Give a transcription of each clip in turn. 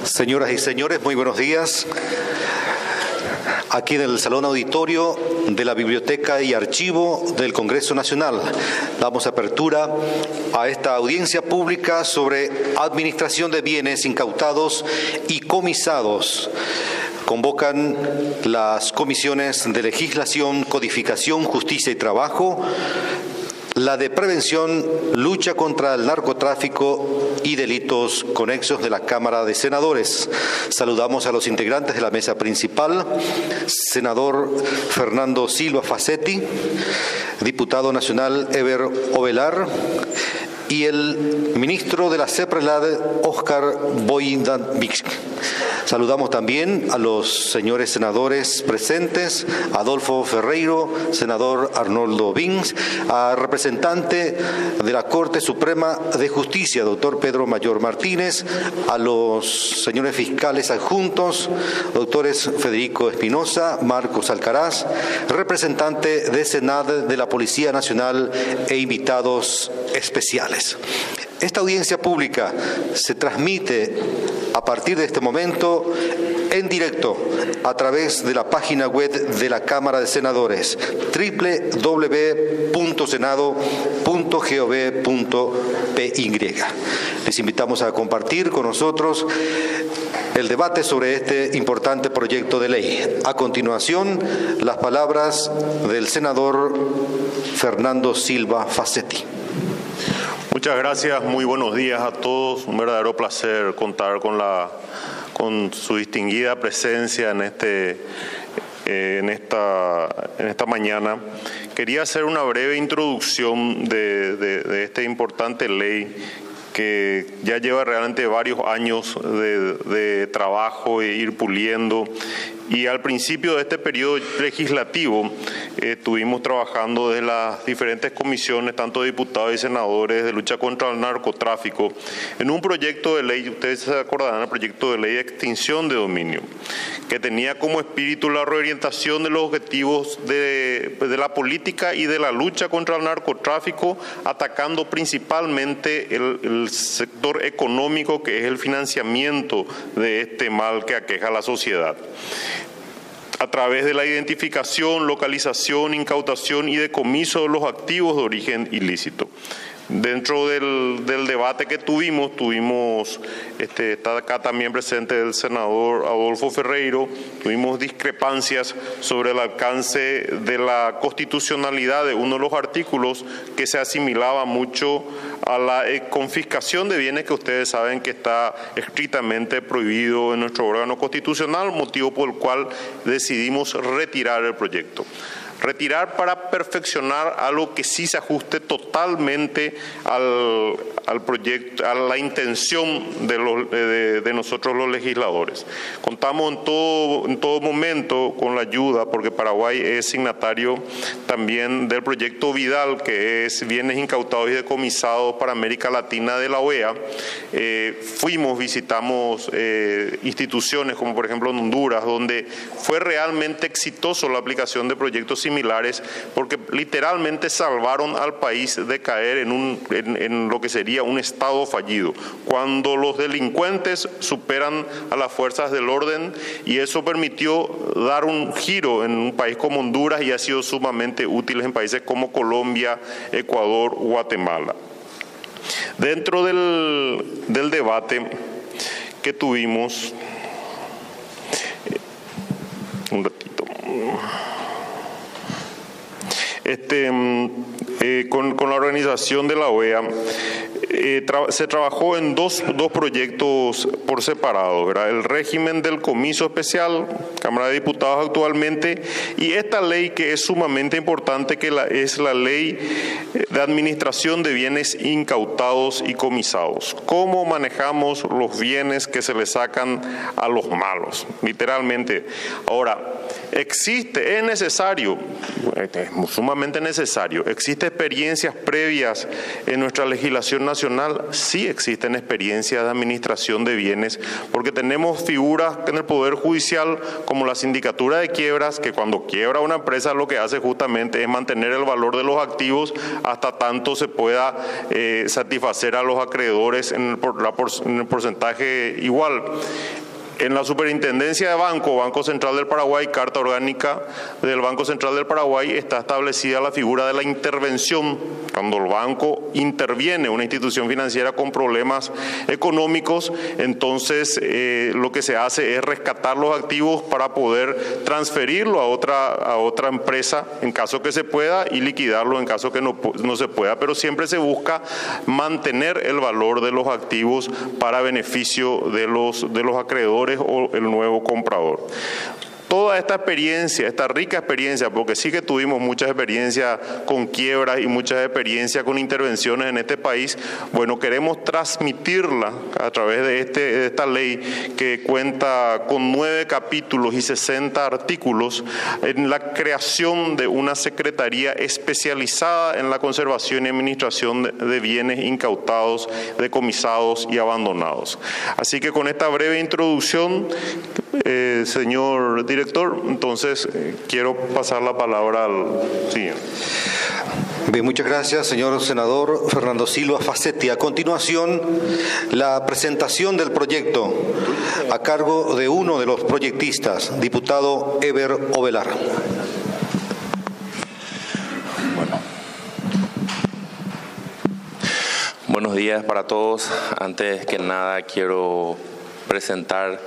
Señoras y señores, muy buenos días. Aquí en el Salón Auditorio de la Biblioteca y Archivo del Congreso Nacional damos apertura a esta audiencia pública sobre administración de bienes incautados y comisados. Convocan las comisiones de Legislación, Codificación, Justicia y Trabajo, la de Prevención, Lucha contra el Narcotráfico y Delitos Conexos de la Cámara de Senadores. Saludamos a los integrantes de la mesa principal, senador Fernando Silva Facetti, diputado nacional Eber Ovelar y el ministro de la CEPRELAD, Óscar Boindavic. Saludamos también a los señores senadores presentes, Adolfo Ferreiro, senador Arnoldo Vins, a representante de la Corte Suprema de Justicia, doctor Pedro Mayor Martínez, a los señores fiscales adjuntos, doctores Federico Espinosa, Marcos Alcaraz, representante de Senad de la Policía Nacional e invitados especiales. Esta audiencia pública se transmite a partir de este momento en directo a través de la página web de la Cámara de Senadores, www.senado.gov.py. Les invitamos a compartir con nosotros el debate sobre este importante proyecto de ley. A continuación, las palabras del senador Fernando Silva Facetti. Muchas gracias, muy buenos días a todos. Un verdadero placer contar con su distinguida presencia en esta mañana. Quería hacer una breve introducción de esta importante ley que ya lleva realmente varios años de trabajo e ir puliendo. Y al principio de este periodo legislativo estuvimos trabajando desde las diferentes comisiones, tanto diputados y senadores, de lucha contra el narcotráfico, en un proyecto de ley, ustedes se acordarán, el proyecto de ley de extinción de dominio, que tenía como espíritu la reorientación de los objetivos de la política y de la lucha contra el narcotráfico, atacando principalmente el sector económico, que es el financiamiento de este mal que aqueja a la sociedad, a través de la identificación, localización, incautación y decomiso de los activos de origen ilícito. Dentro del debate que tuvimos, está acá también presente el senador Adolfo Ferreiro, tuvimos discrepancias sobre el alcance de la constitucionalidad de uno de los artículos que se asimilaba mucho a la confiscación de bienes, que ustedes saben que está estrictamente prohibido en nuestro órgano constitucional, motivo por el cual decidimos retirar el proyecto. Retirar para perfeccionar algo que sí se ajuste totalmente al proyecto, a la intención de nosotros los legisladores. Contamos en todo momento con la ayuda, porque Paraguay es signatario también del proyecto Vidal, que es bienes incautados y decomisados para América Latina de la OEA. Visitamos instituciones como por ejemplo en Honduras, donde fue realmente exitoso la aplicación de proyectos similares, porque literalmente salvaron al país de caer en lo que sería un estado fallido, cuando los delincuentes superan a las fuerzas del orden, y eso permitió dar un giro en un país como Honduras y ha sido sumamente útil en países como Colombia, Ecuador, Guatemala. Dentro del debate que tuvimos, un ratito, con la organización de la OEA, se trabajó en dos proyectos por separado, ¿verdad? El régimen del comiso especial, Cámara de Diputados actualmente, y esta ley que es sumamente importante, que es la ley de administración de bienes incautados y comisados. ¿Cómo manejamos los bienes que se le sacan a los malos? Literalmente. Ahora, es necesario, es sumamente necesario. ¿Existen experiencias previas en nuestra legislación nacional? Sí existen experiencias de administración de bienes, porque tenemos figuras en el Poder Judicial como la Sindicatura de Quiebras, que cuando quiebra una empresa lo que hace justamente es mantener el valor de los activos hasta tanto se pueda satisfacer a los acreedores en el porcentaje igual. En la Superintendencia de Banco Central del Paraguay, Carta Orgánica del Banco Central del Paraguay, está establecida la figura de la intervención. Cuando el banco interviene, una institución financiera con problemas económicos, entonces lo que se hace es rescatar los activos para poder transferirlo a otra empresa en caso que se pueda y liquidarlo en caso que no se pueda. Pero siempre se busca mantener el valor de los activos para beneficio de los acreedores o el nuevo comprador. Toda esta experiencia, esta rica experiencia, porque sí que tuvimos muchas experiencias con quiebras y muchas experiencias con intervenciones en este país, bueno, queremos transmitirla a través de esta ley que cuenta con 9 capítulos y 60 artículos en la creación de una secretaría especializada en la conservación y administración de bienes incautados, decomisados y abandonados. Así que con esta breve introducción, señor director, entonces quiero pasar la palabra al siguiente. Bien, muchas gracias, señor senador Fernando Silva Facetti. A continuación, la presentación del proyecto a cargo de uno de los proyectistas, diputado Eber Ovelar. Buenos días para todos. Antes que nada quiero presentar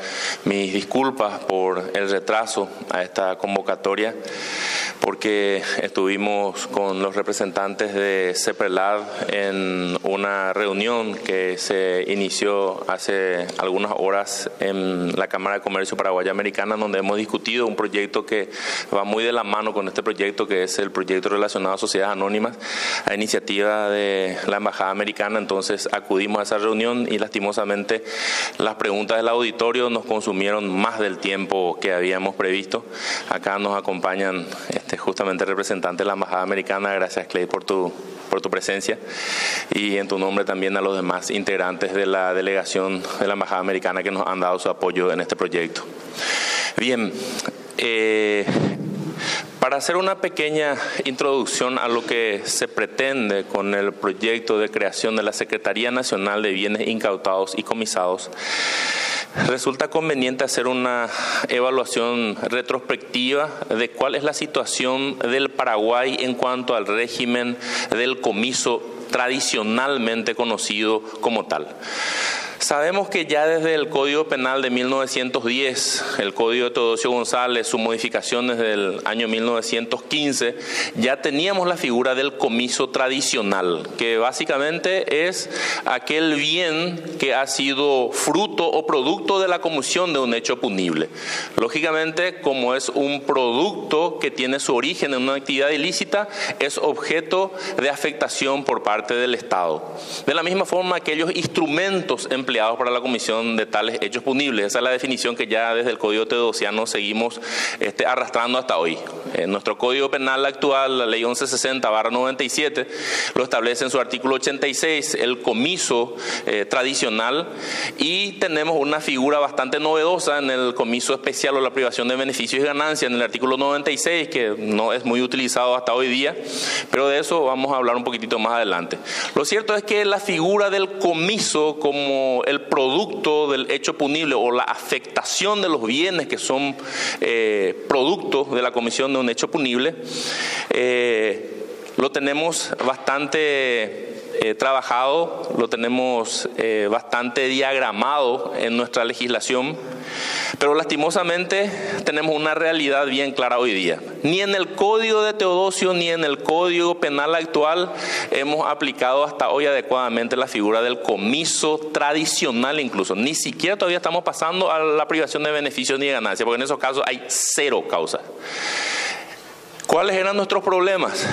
mis disculpas por el retraso a esta convocatoria, porque estuvimos con los representantes de CEPRELAD en una reunión que se inició hace algunas horas en la Cámara de Comercio Paraguaya Americana, donde hemos discutido un proyecto que va muy de la mano con este proyecto, que es el proyecto relacionado a sociedades anónimas, a iniciativa de la Embajada Americana. Entonces acudimos a esa reunión y lastimosamente las preguntas del auditorio nos consumieron más del tiempo que habíamos previsto. Acá nos acompañan justamente representante de la Embajada Americana. Gracias, Clay, por tu presencia, y en tu nombre también a los demás integrantes de la delegación de la Embajada Americana que nos han dado su apoyo en este proyecto. Bien, para hacer una pequeña introducción a lo que se pretende con el proyecto de creación de la Secretaría Nacional de Bienes Incautados y Comisados, resulta conveniente hacer una evaluación retrospectiva de cuál es la situación del Paraguay en cuanto al régimen del comiso tradicionalmente conocido como tal. Sabemos que ya desde el Código Penal de 1910, el Código de Teodosio González, sus modificaciones del año 1915, ya teníamos la figura del comiso tradicional, que básicamente es aquel bien que ha sido fruto o producto de la comisión de un hecho punible. Lógicamente, como es un producto que tiene su origen en una actividad ilícita, es objeto de afectación por parte del Estado. De la misma forma, aquellos instrumentos empleados para la comisión de tales hechos punibles. Esa es la definición que ya desde el Código Teodosiano seguimos arrastrando hasta hoy. En nuestro Código Penal actual, la Ley 1160/97, lo establece en su artículo 86, el comiso tradicional, y tenemos una figura bastante novedosa en el comiso especial o la privación de beneficios y ganancias en el artículo 96, que no es muy utilizado hasta hoy día, pero de eso vamos a hablar un poquitito más adelante. Lo cierto es que la figura del comiso como el producto del hecho punible o la afectación de los bienes que son producto de la comisión de un hecho punible, lo tenemos bastante trabajado, lo tenemos bastante diagramado en nuestra legislación, pero lastimosamente tenemos una realidad bien clara hoy día. Ni en el Código de Teodosio ni en el Código Penal actual hemos aplicado hasta hoy adecuadamente la figura del comiso tradicional incluso. Ni siquiera todavía estamos pasando a la privación de beneficios ni de ganancias, porque en esos casos hay 0 causas. ¿Cuáles eran nuestros problemas?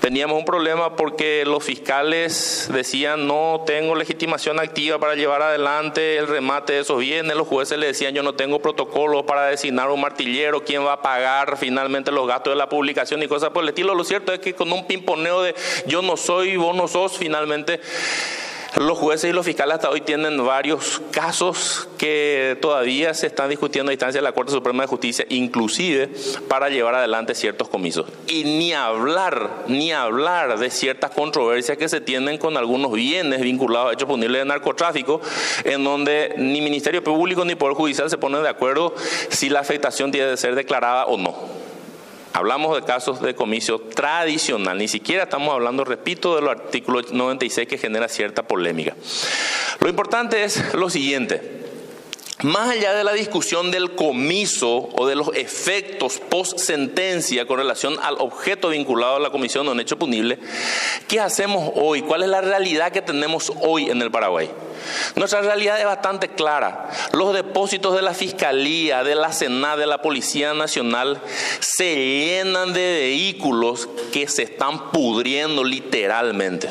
Teníamos un problema porque los fiscales decían no tengo legitimación activa para llevar adelante el remate de esos bienes. Los jueces le decían yo no tengo protocolo para designar un martillero, quién va a pagar finalmente los gastos de la publicación y cosas por el estilo. Lo cierto es que con un pimponeo de yo no soy, vos no sos, finalmente los jueces y los fiscales hasta hoy tienen varios casos que todavía se están discutiendo a instancia de la Corte Suprema de Justicia, inclusive para llevar adelante ciertos comisos. Y ni hablar de ciertas controversias que se tienen con algunos bienes vinculados a hechos punibles de narcotráfico, en donde ni Ministerio Público ni Poder Judicial se ponen de acuerdo si la afectación tiene que ser declarada o no. Hablamos de casos de comicio tradicional, ni siquiera estamos hablando, repito, de los artículos 96 que genera cierta polémica. Lo importante es lo siguiente. Más allá de la discusión del comiso o de los efectos post-sentencia con relación al objeto vinculado a la comisión de un hecho punible, ¿qué hacemos hoy? ¿Cuál es la realidad que tenemos hoy en el Paraguay? Nuestra realidad es bastante clara. Los depósitos de la Fiscalía, de la SENAD, de la Policía Nacional se llenan de vehículos que se están pudriendo literalmente.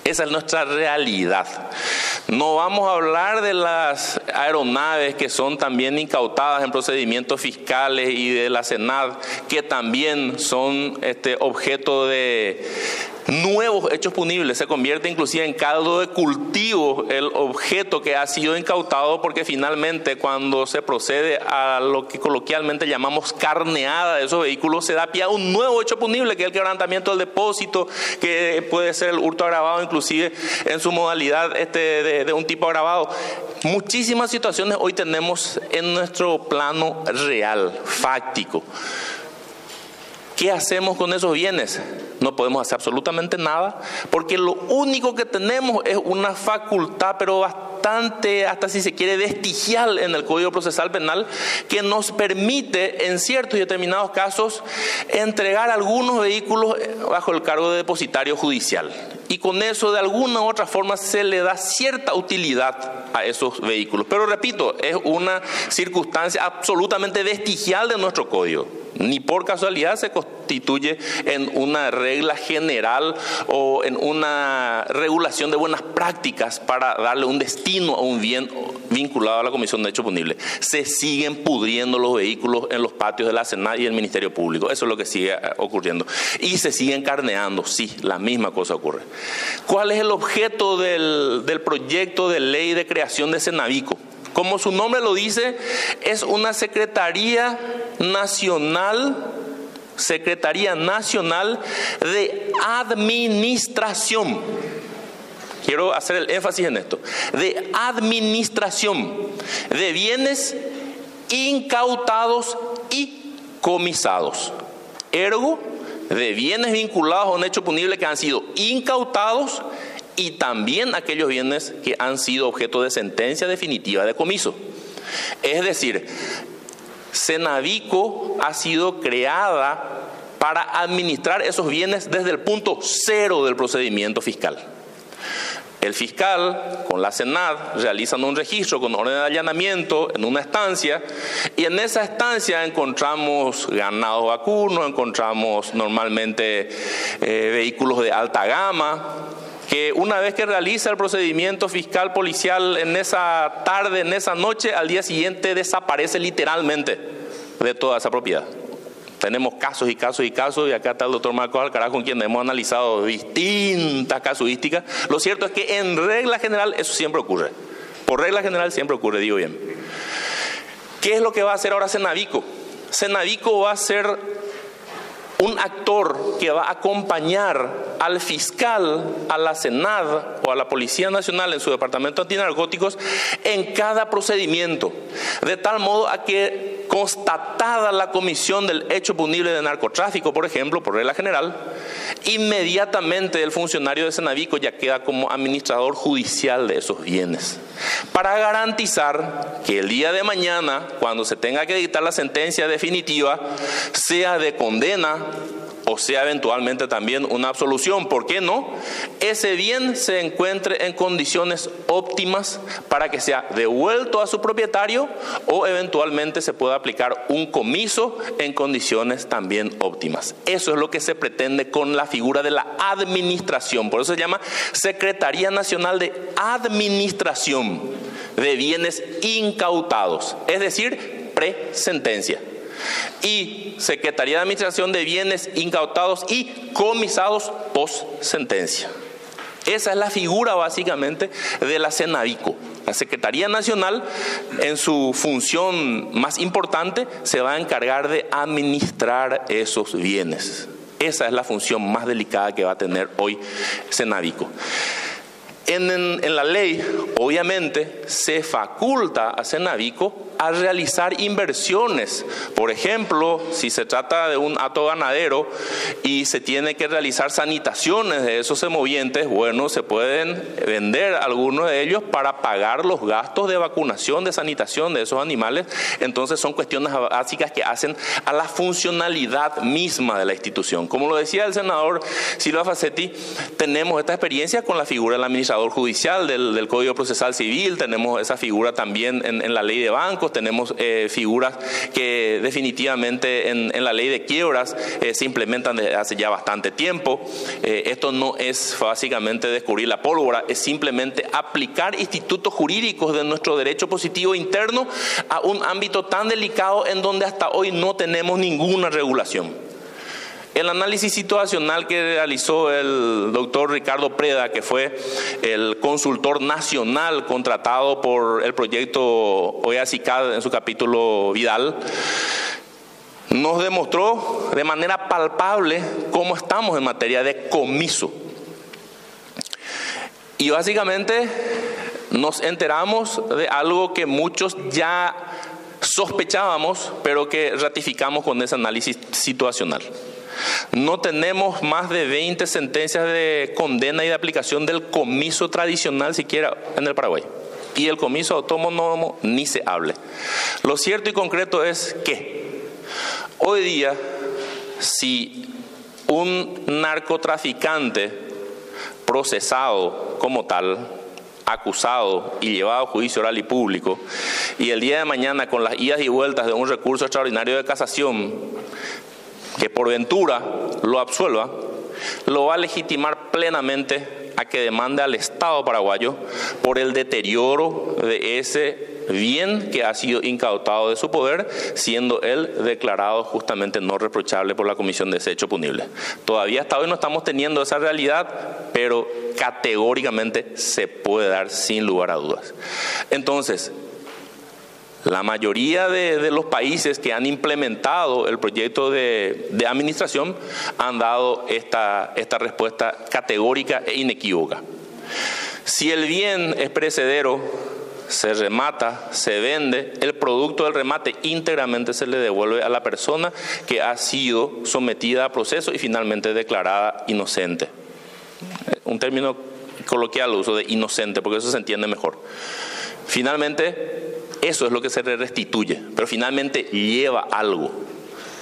Esa es nuestra realidad. No vamos a hablar de las aeronaves que son también incautadas en procedimientos fiscales y de la SENAD que también son objeto de nuevos hechos punibles. Se convierte inclusive en caldo de cultivo el objeto que ha sido incautado, porque finalmente cuando se procede a lo que coloquialmente llamamos carneada de esos vehículos, se da pie a un nuevo hecho punible, que es el quebrantamiento del depósito, que puede ser el hurto agravado, inclusive en su modalidad de un tipo agravado. Muchísimas situaciones hoy tenemos en nuestro plano real, fáctico. ¿Qué hacemos con esos bienes? No podemos hacer absolutamente nada, porque lo único que tenemos es una facultad, pero bastante, hasta si se quiere, vestigial en el Código Procesal Penal, que nos permite, en ciertos y determinados casos, entregar algunos vehículos bajo el cargo de depositario judicial. Y con eso, de alguna u otra forma, se le da cierta utilidad a esos vehículos. Pero repito, es una circunstancia absolutamente vestigial de nuestro Código. Ni por casualidad se constituye en una regla general o en una regulación de buenas prácticas para darle un destino a un bien vinculado a la comisión de hecho punible. Se siguen pudriendo los vehículos en los patios de la SENAD y el Ministerio Público. Eso es lo que sigue ocurriendo. Y se siguen carneando. Sí, la misma cosa ocurre. ¿Cuál es el objeto del proyecto de ley de creación de Cenavico? Como su nombre lo dice, es una Secretaría Nacional de Administración. Quiero hacer el énfasis en esto. De administración de bienes incautados y comisados. Ergo, de bienes vinculados a un hecho punible que han sido incautados y también aquellos bienes que han sido objeto de sentencia definitiva de comiso. Es decir, Cenavico ha sido creada para administrar esos bienes desde el punto cero del procedimiento fiscal. El fiscal con la SENAD realizan un registro con orden de allanamiento en una estancia, y en esa estancia encontramos ganados vacunos, encontramos normalmente vehículos de alta gama, que una vez que realiza el procedimiento fiscal policial en esa tarde, en esa noche, al día siguiente desaparece literalmente de toda esa propiedad. Tenemos casos y casos y casos, y acá está el doctor Marcos Alcaraz, con quien hemos analizado distintas casuísticas. Lo cierto es que en regla general eso siempre ocurre. Por regla general siempre ocurre, digo bien. ¿Qué es lo que va a hacer ahora Cenavico? Cenavico va a ser un actor que va a acompañar al fiscal, a la SENAD o a la Policía Nacional en su departamento antinarcóticos en cada procedimiento, de tal modo a que, constatada la comisión del hecho punible de narcotráfico, por ejemplo, por regla general, inmediatamente el funcionario de Cenavico ya queda como administrador judicial de esos bienes, para garantizar que el día de mañana, cuando se tenga que dictar la sentencia definitiva, sea de condena o sea eventualmente también una absolución, ¿por qué no?, ese bien se encuentre en condiciones óptimas para que sea devuelto a su propietario, o eventualmente se pueda aplicar un comiso en condiciones también óptimas. Eso es lo que se pretende con la figura de la administración. Por eso se llama Secretaría Nacional de Administración de Bienes Incautados, es decir, presentencia. Y Secretaría de Administración de Bienes Incautados y Comisados post sentencia. Esa es la figura básicamente de la Cenavico. La Secretaría Nacional, en su función más importante, se va a encargar de administrar esos bienes. Esa es la función más delicada que va a tener hoy Cenavico. En la ley, obviamente, se faculta a Cenavico a realizar inversiones. Por ejemplo, si se trata de un hato ganadero y se tiene que realizar sanitaciones de esos semovientes, bueno, se pueden vender algunos de ellos para pagar los gastos de vacunación, de sanitación de esos animales. Entonces son cuestiones básicas que hacen a la funcionalidad misma de la institución. Como lo decía el senador Silva Facetti, tenemos esta experiencia con la figura del administrador judicial del Código Procesal Civil, tenemos esa figura también en la ley de bancos, tenemos figuras que definitivamente en la ley de quiebras se implementan desde hace ya bastante tiempo. Esto no es básicamente descubrir la pólvora, es simplemente aplicar institutos jurídicos de nuestro derecho positivo interno a un ámbito tan delicado en donde hasta hoy no tenemos ninguna regulación. El análisis situacional que realizó el doctor Ricardo Preda, que fue el consultor nacional contratado por el proyecto OEA-CICAD en su capítulo Vidal, nos demostró de manera palpable cómo estamos en materia de comiso. Y básicamente nos enteramos de algo que muchos ya sospechábamos, pero que ratificamos con ese análisis situacional. No tenemos más de 20 sentencias de condena y de aplicación del comiso tradicional siquiera en el Paraguay. Y el comiso autónomo ni se hable. Lo cierto y concreto es que hoy día, si un narcotraficante procesado como tal, acusado y llevado a juicio oral y público, y el día de mañana con las idas y vueltas de un recurso extraordinario de casación, que por ventura lo absuelva, lo va a legitimar plenamente a que demande al Estado paraguayo por el deterioro de ese bien que ha sido incautado de su poder, siendo él declarado justamente no reprochable por la Comisión de ese hecho punible. Todavía hasta hoy no estamos teniendo esa realidad, pero categóricamente se puede dar sin lugar a dudas. Entonces, la mayoría de los países que han implementado el proyecto de administración han dado esta respuesta categórica e inequívoca. Si el bien es perecedero, se remata, se vende, el producto del remate íntegramente se le devuelve a la persona que ha sido sometida a proceso y finalmente declarada inocente. Un término coloquial lo uso de inocente porque eso se entiende mejor. Finalmente, eso es lo que se le restituye, pero finalmente lleva algo.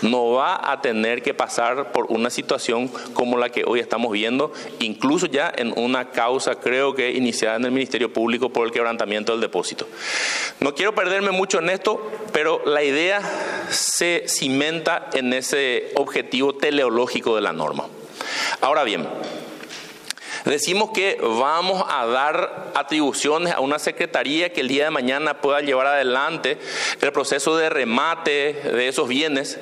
No va a tener que pasar por una situación como la que hoy estamos viendo, incluso ya en una causa, creo que iniciada en el Ministerio Público por el quebrantamiento del depósito. No quiero perderme mucho en esto, pero la idea se cimenta en ese objetivo teleológico de la norma. Ahora bien, decimos que vamos a dar atribuciones a una secretaría que el día de mañana pueda llevar adelante el proceso de remate de esos bienes,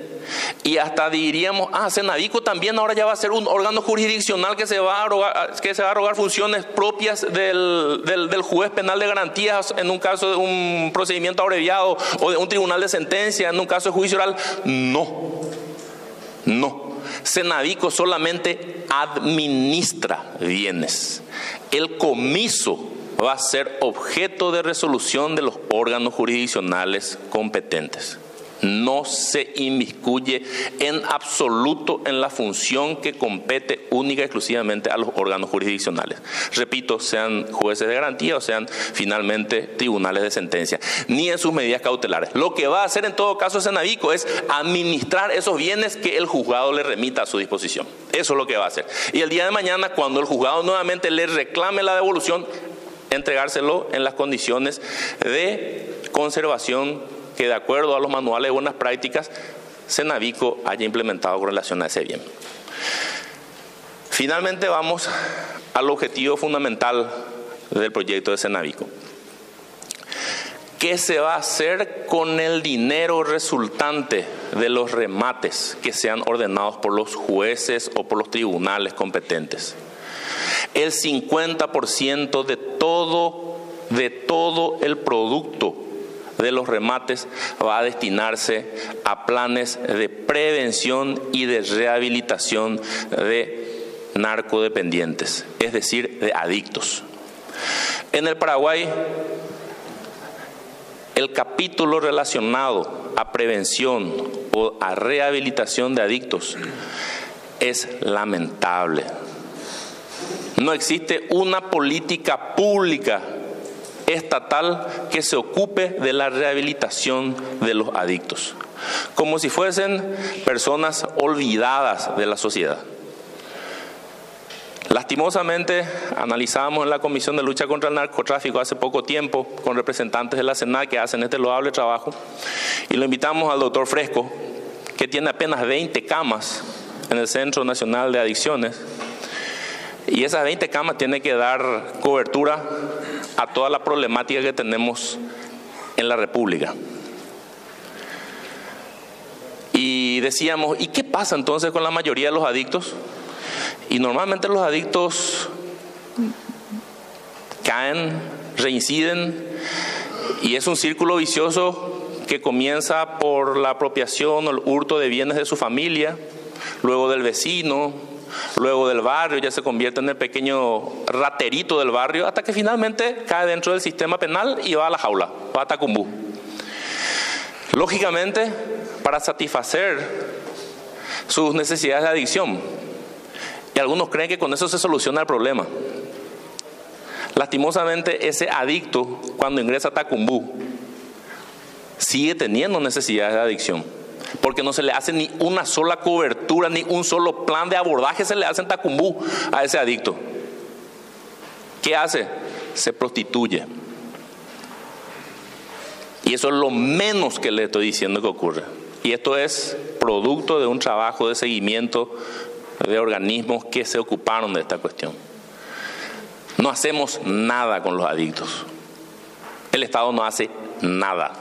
y hasta diríamos, Cenavico también ahora ya va a ser un órgano jurisdiccional que se va a arrogar funciones propias del juez penal de garantías en un caso de un procedimiento abreviado o de un tribunal de sentencia en un caso de juicio oral. No. Cenavico solamente administra bienes. El comiso va a ser objeto de resolución de los órganos jurisdiccionales competentes. no se inmiscuye en absoluto en la función que compete única y exclusivamente a los órganos jurisdiccionales. Repito, sean jueces de garantía o sean finalmente tribunales de sentencia, ni en sus medidas cautelares. Lo que va a hacer en todo caso Cenavico es administrar esos bienes que el juzgado le remita a su disposición. Eso es lo que va a hacer. Y el día de mañana, cuando el juzgado nuevamente le reclame la devolución, entregárselo en las condiciones de conservación que, de acuerdo a los manuales de buenas prácticas, Cenavico haya implementado con relación a ese bien. Finalmente vamos al objetivo fundamental del proyecto de Cenavico. ¿Qué se va a hacer con el dinero resultante de los remates que sean ordenados por los jueces o por los tribunales competentes? El 50% de todo el producto de los remates va a destinarse a planes de prevención y de rehabilitación de narcodependientes, es decir, de adictos. En el Paraguay, el capítulo relacionado a prevención o a rehabilitación de adictos es lamentable. No existe una política pública estatal que se ocupe de la rehabilitación de los adictos, como si fuesen personas olvidadas de la sociedad. Lastimosamente, analizábamos en la Comisión de Lucha contra el Narcotráfico hace poco tiempo con representantes de la SENAC que hacen este loable trabajo, y lo invitamos al doctor Fresco, que tiene apenas 20 camas en el Centro Nacional de Adicciones, y esas 20 camas tienen que dar cobertura a toda la problemática que tenemos en la República. Y decíamos, ¿y qué pasa entonces con la mayoría de los adictos? Y normalmente los adictos caen, reinciden, y es un círculo vicioso que comienza por la apropiación o el hurto de bienes de su familia, luego del vecino, luego del barrio, ya se convierte en el pequeño raterito del barrio, hasta que finalmente cae dentro del sistema penal y va a la jaula, va a Tacumbú. Lógicamente, para satisfacer sus necesidades de adicción, y algunos creen que con eso se soluciona el problema. Lastimosamente, ese adicto, cuando ingresa a Tacumbú, sigue teniendo necesidades de adicción, porque no se le hace ni una sola cobertura, ni un solo plan de abordaje se le hace en Tacumbú a ese adicto. ¿Qué hace? Se prostituye. Y eso es lo menos que le estoy diciendo que ocurre. Y esto es producto de un trabajo de seguimiento de organismos que se ocuparon de esta cuestión. No hacemos nada con los adictos. El Estado no hace nada.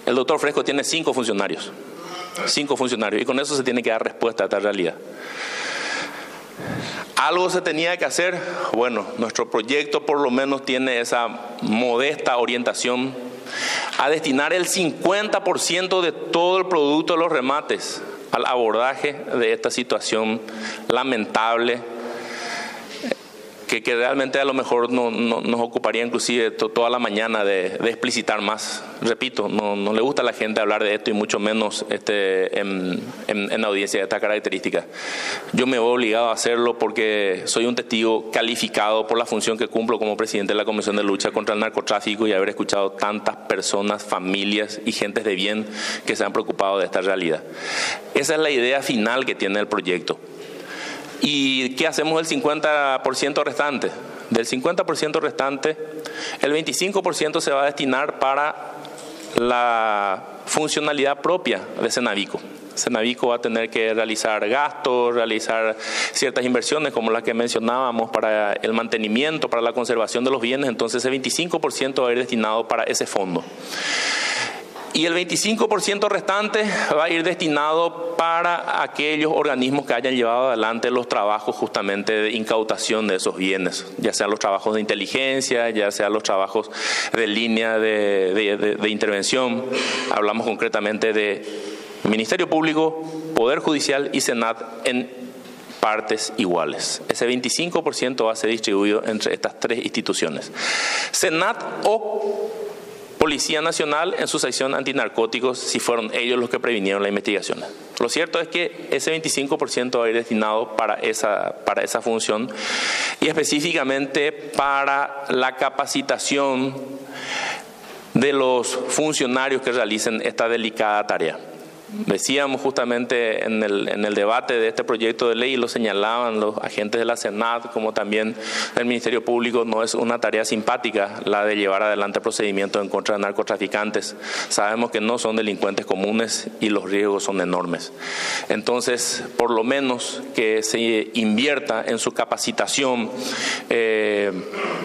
El doctor Fresco tiene 5 funcionarios. 5 funcionarios, y con eso se tiene que dar respuesta a esta realidad. ¿Algo se tenía que hacer? Bueno, nuestro proyecto por lo menos tiene esa modesta orientación a destinar el 50% de todo el producto de los remates al abordaje de esta situación lamentable, que realmente a lo mejor nos ocuparía inclusive toda la mañana de explicitar más. Repito, no le gusta a la gente hablar de esto, y mucho menos en audiencia de esta característica. Yo me veo obligado a hacerlo porque soy un testigo calificado por la función que cumplo como presidente de la Comisión de Lucha contra el Narcotráfico, y haber escuchado tantas personas, familias y gentes de bien que se han preocupado de esta realidad. Esa es la idea final que tiene el proyecto. ¿Y qué hacemos del 50% restante? Del 50% restante, el 25% se va a destinar para la funcionalidad propia de Cenavico. Cenavico va a tener que realizar gastos, realizar ciertas inversiones como las que mencionábamos para el mantenimiento, para la conservación de los bienes. Entonces el 25% va a ir destinado para ese fondo. Y el 25% restante va a ir destinado para aquellos organismos que hayan llevado adelante los trabajos justamente de incautación de esos bienes, ya sean los trabajos de inteligencia, ya sean los trabajos de línea de intervención. Hablamos concretamente de Ministerio Público, Poder Judicial y Senat en partes iguales. Ese 25% va a ser distribuido entre estas 3 instituciones. Senat o Policía Nacional en su sección antinarcóticos, si fueron ellos los que previnieron la investigación. Lo cierto es que ese 25% va a ir destinado para esa función y específicamente para la capacitación de los funcionarios que realicen esta delicada tarea. Decíamos justamente en el debate de este proyecto de ley, y lo señalaban los agentes de la Senat como también el Ministerio Público, no es una tarea simpática la de llevar adelante procedimientos en contra de narcotraficantes. Sabemos que no son delincuentes comunes y los riesgos son enormes. Entonces, por lo menos que se invierta en su capacitación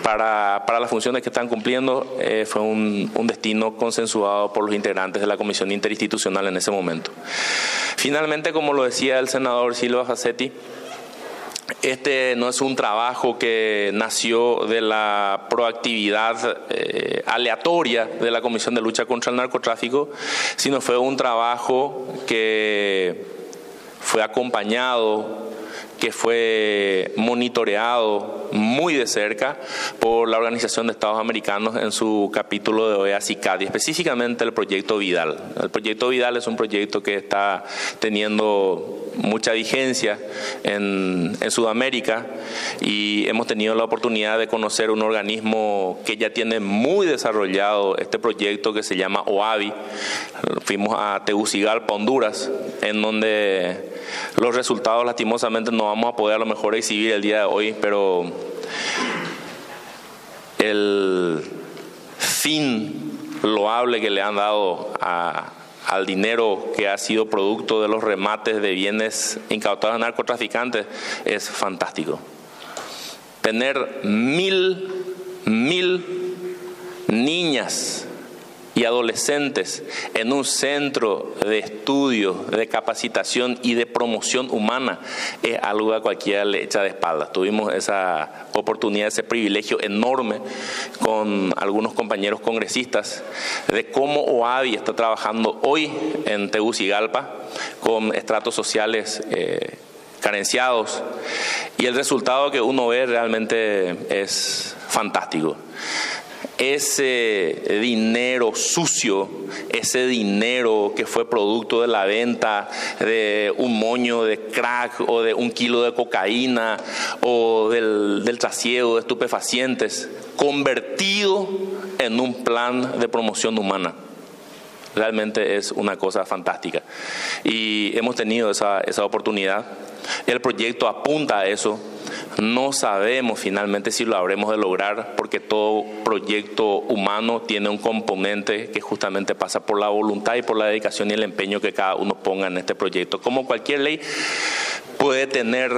para las funciones que están cumpliendo, fue un destino consensuado por los integrantes de la Comisión Interinstitucional en ese momento. Finalmente, como lo decía el senador Silva Facetti, este no es un trabajo que nació de la proactividad aleatoria de la Comisión de Lucha contra el Narcotráfico, sino fue un trabajo que fue acompañado, que fue monitoreado muy de cerca por la Organización de Estados Americanos en su capítulo de OEA-CICAD, y específicamente el proyecto Vidal. El proyecto Vidal es un proyecto que está teniendo mucha vigencia en Sudamérica, y hemos tenido la oportunidad de conocer un organismo que ya tiene muy desarrollado este proyecto, que se llama OAVI. Fuimos a Tegucigalpa, Honduras, en donde los resultados lastimosamente no vamos a poder a lo mejor exhibir el día de hoy, pero el fin loable que le han dado al dinero que ha sido producto de los remates de bienes incautados a narcotraficantes es fantástico. Tener mil niñas y adolescentes en un centro de estudio, de capacitación y de promoción humana es algo a cualquiera le echa de espaldas. Tuvimos esa oportunidad, ese privilegio enorme con algunos compañeros congresistas de cómo OAVI está trabajando hoy en Tegucigalpa con estratos sociales carenciados, y el resultado que uno ve realmente es fantástico. Ese dinero sucio, ese dinero que fue producto de la venta de un moño de crack o de 1 kilo de cocaína o del trasiego de estupefacientes, convertido en un plan de promoción humana. Realmente es una cosa fantástica y hemos tenido esa oportunidad. El proyecto apunta a eso. No sabemos finalmente si lo habremos de lograr, porque todo proyecto humano tiene un componente que justamente pasa por la voluntad y por la dedicación y el empeño que cada uno ponga en este proyecto. Como cualquier ley, puede tener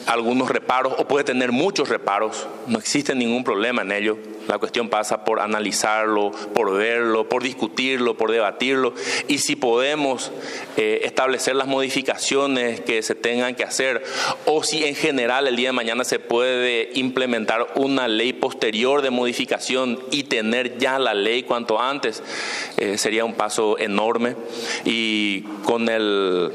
algunos reparos o puede tener muchos reparos. No existe ningún problema en ello. La cuestión pasa por analizarlo, por verlo, por discutirlo, por debatirlo, y si podemos establecer las modificaciones que se tengan que hacer, o si en general el día de mañana se puede implementar una ley posterior de modificación y tener ya la ley cuanto antes, sería un paso enorme. Y con el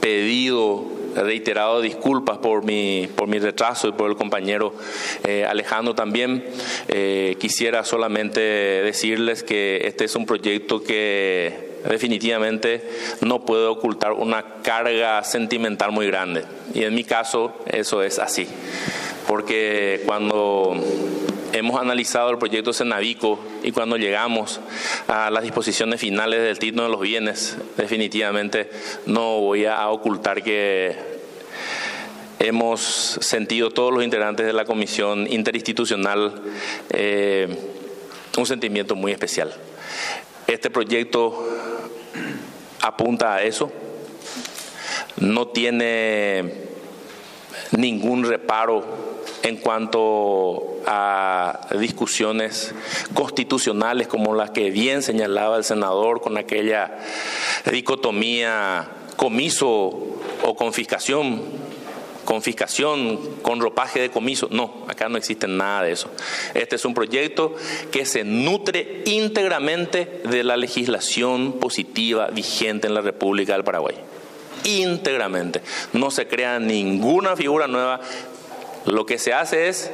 pedido reiterado disculpas por mi retraso y por el compañero Alejandro también, quisiera solamente decirles que este es un proyecto que definitivamente no puede ocultar una carga sentimental muy grande, y en mi caso eso es así, porque cuando hemos analizado el proyecto Senavico y cuando llegamos a las disposiciones finales del título de los bienes, definitivamente no voy a ocultar que hemos sentido todos los integrantes de la Comisión Interinstitucional un sentimiento muy especial. Este proyecto apunta a eso, no tiene ningún reparo en cuanto a discusiones constitucionales como las que bien señalaba el senador, con aquella dicotomía comiso o confiscación con ropaje de comiso. No, acá no existe nada de eso. Este es un proyecto que se nutre íntegramente de la legislación positiva vigente en la República del Paraguay. Íntegramente. No se crea ninguna figura nueva. Lo que se hace es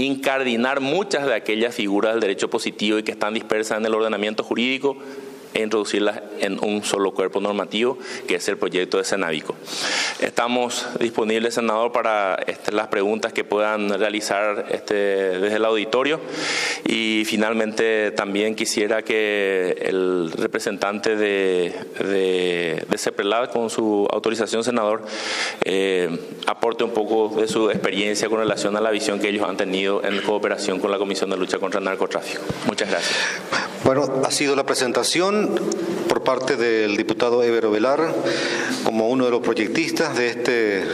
incardinar muchas de aquellas figuras del derecho positivo y que están dispersas en el ordenamiento jurídico e introducirlas en un solo cuerpo normativo, que es el proyecto de Cenavico. Estamos disponibles, senador, para las preguntas que puedan realizar desde el auditorio. Y finalmente también quisiera que el representante de CEPRELAD, con su autorización, senador, aporte un poco de su experiencia con relación a la visión que ellos han tenido en cooperación con la Comisión de Lucha contra el Narcotráfico. Muchas gracias. Bueno, ha sido la presentación por parte del diputado Eber Ovelar como uno de los proyectistas de este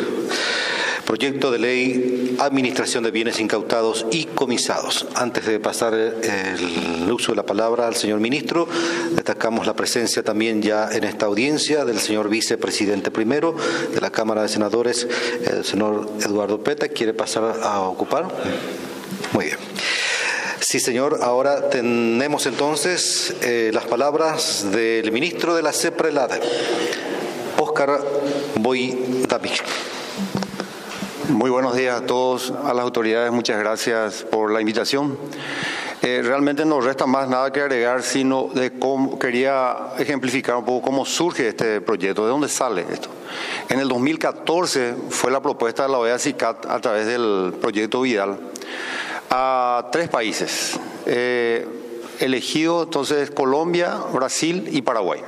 proyecto de ley Administración de Bienes Incautados y Comisados. Antes de pasar el uso de la palabra al señor ministro, destacamos la presencia también ya en esta audiencia del señor vicepresidente primero de la Cámara de Senadores, el señor Eduardo Peta. ¿Quiere pasar a ocupar? Muy bien. Sí, señor. Ahora tenemos entonces las palabras del ministro de la CEPRELAD, Óscar Boydamich. Muy buenos días a todos, a las autoridades. Muchas gracias por la invitación. Realmente no resta más nada que agregar, sino de cómo quería ejemplificar un poco cómo surge este proyecto, de dónde sale esto. En el 2014 fue la propuesta de la OEA-CICAT a través del proyecto Vidal a 3 países, elegido entonces Colombia, Brasil y Paraguay.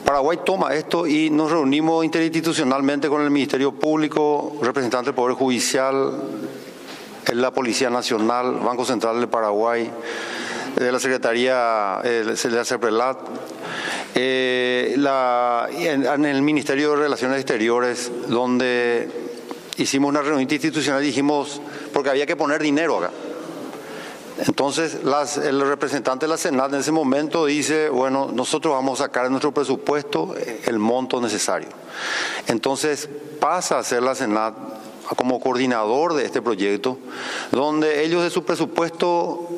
Paraguay toma esto y nos reunimos interinstitucionalmente con el Ministerio Público, representantes del Poder Judicial, la Policía Nacional, Banco Central de Paraguay, de la Secretaría de la CEPRELAD, en el Ministerio de Relaciones Exteriores, donde hicimos una reunión institucional y dijimos, porque había que poner dinero acá. Entonces, el representante de la Senat en ese momento dice, bueno, nosotros vamos a sacar en nuestro presupuesto el monto necesario. Entonces, pasa a ser la Senat como coordinador de este proyecto, donde ellos de su presupuesto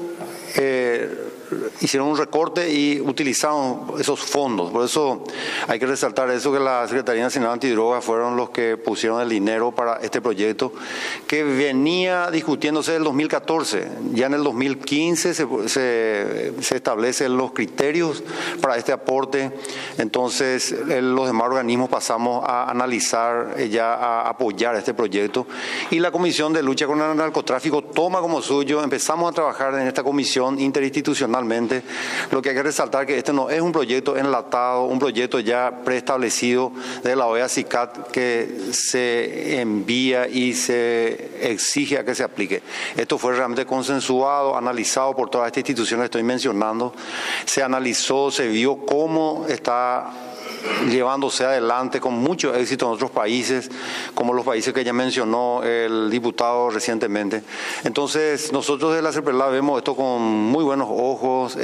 hicieron un recorte y utilizaron esos fondos. Por eso hay que resaltar eso, que la Secretaría Nacional Antidrogas fueron los que pusieron el dinero para este proyecto, que venía discutiéndose en el 2014. Ya en el 2015 se establecen los criterios para este aporte. Entonces los demás organismos pasamos a analizar, ya a apoyar este proyecto. Y la Comisión de Lucha contra el Narcotráfico toma como suyo. Empezamos a trabajar en esta comisión interinstitucional. Lo que hay que resaltar que este no es un proyecto enlatado, un proyecto ya preestablecido de la OEA-CICAT que se envía y se exige a que se aplique. Esto fue realmente consensuado, analizado por todas estas instituciones que estoy mencionando. Se analizó, se vio cómo está llevándose adelante con mucho éxito en otros países, como los países que ya mencionó el diputado recientemente. Entonces, nosotros de la CEPRELAD vemos esto con muy buenos ojos,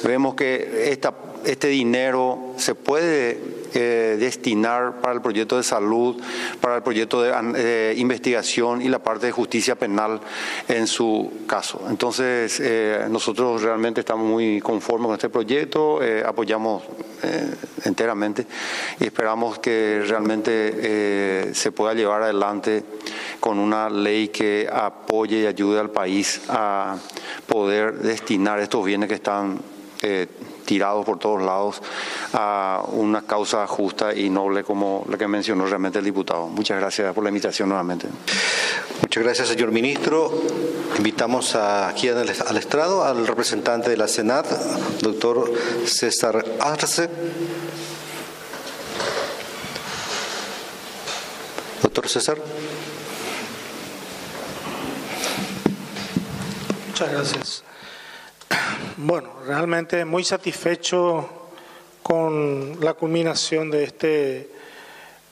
vemos que este dinero se puede destinar para el proyecto de salud, para el proyecto de investigación y la parte de justicia penal en su caso. Entonces, nosotros realmente estamos muy conformes con este proyecto, apoyamos enteramente y esperamos que realmente se pueda llevar adelante con una ley que apoye y ayude al país a poder destinar estos bienes que están tirados por todos lados a una causa justa y noble como la que mencionó realmente el diputado. Muchas gracias por la invitación nuevamente. Muchas gracias, señor ministro. Invitamos aquí al estrado al representante de la Senat, doctor César Arce. Doctor César. Muchas gracias. Bueno, realmente muy satisfecho con la culminación de este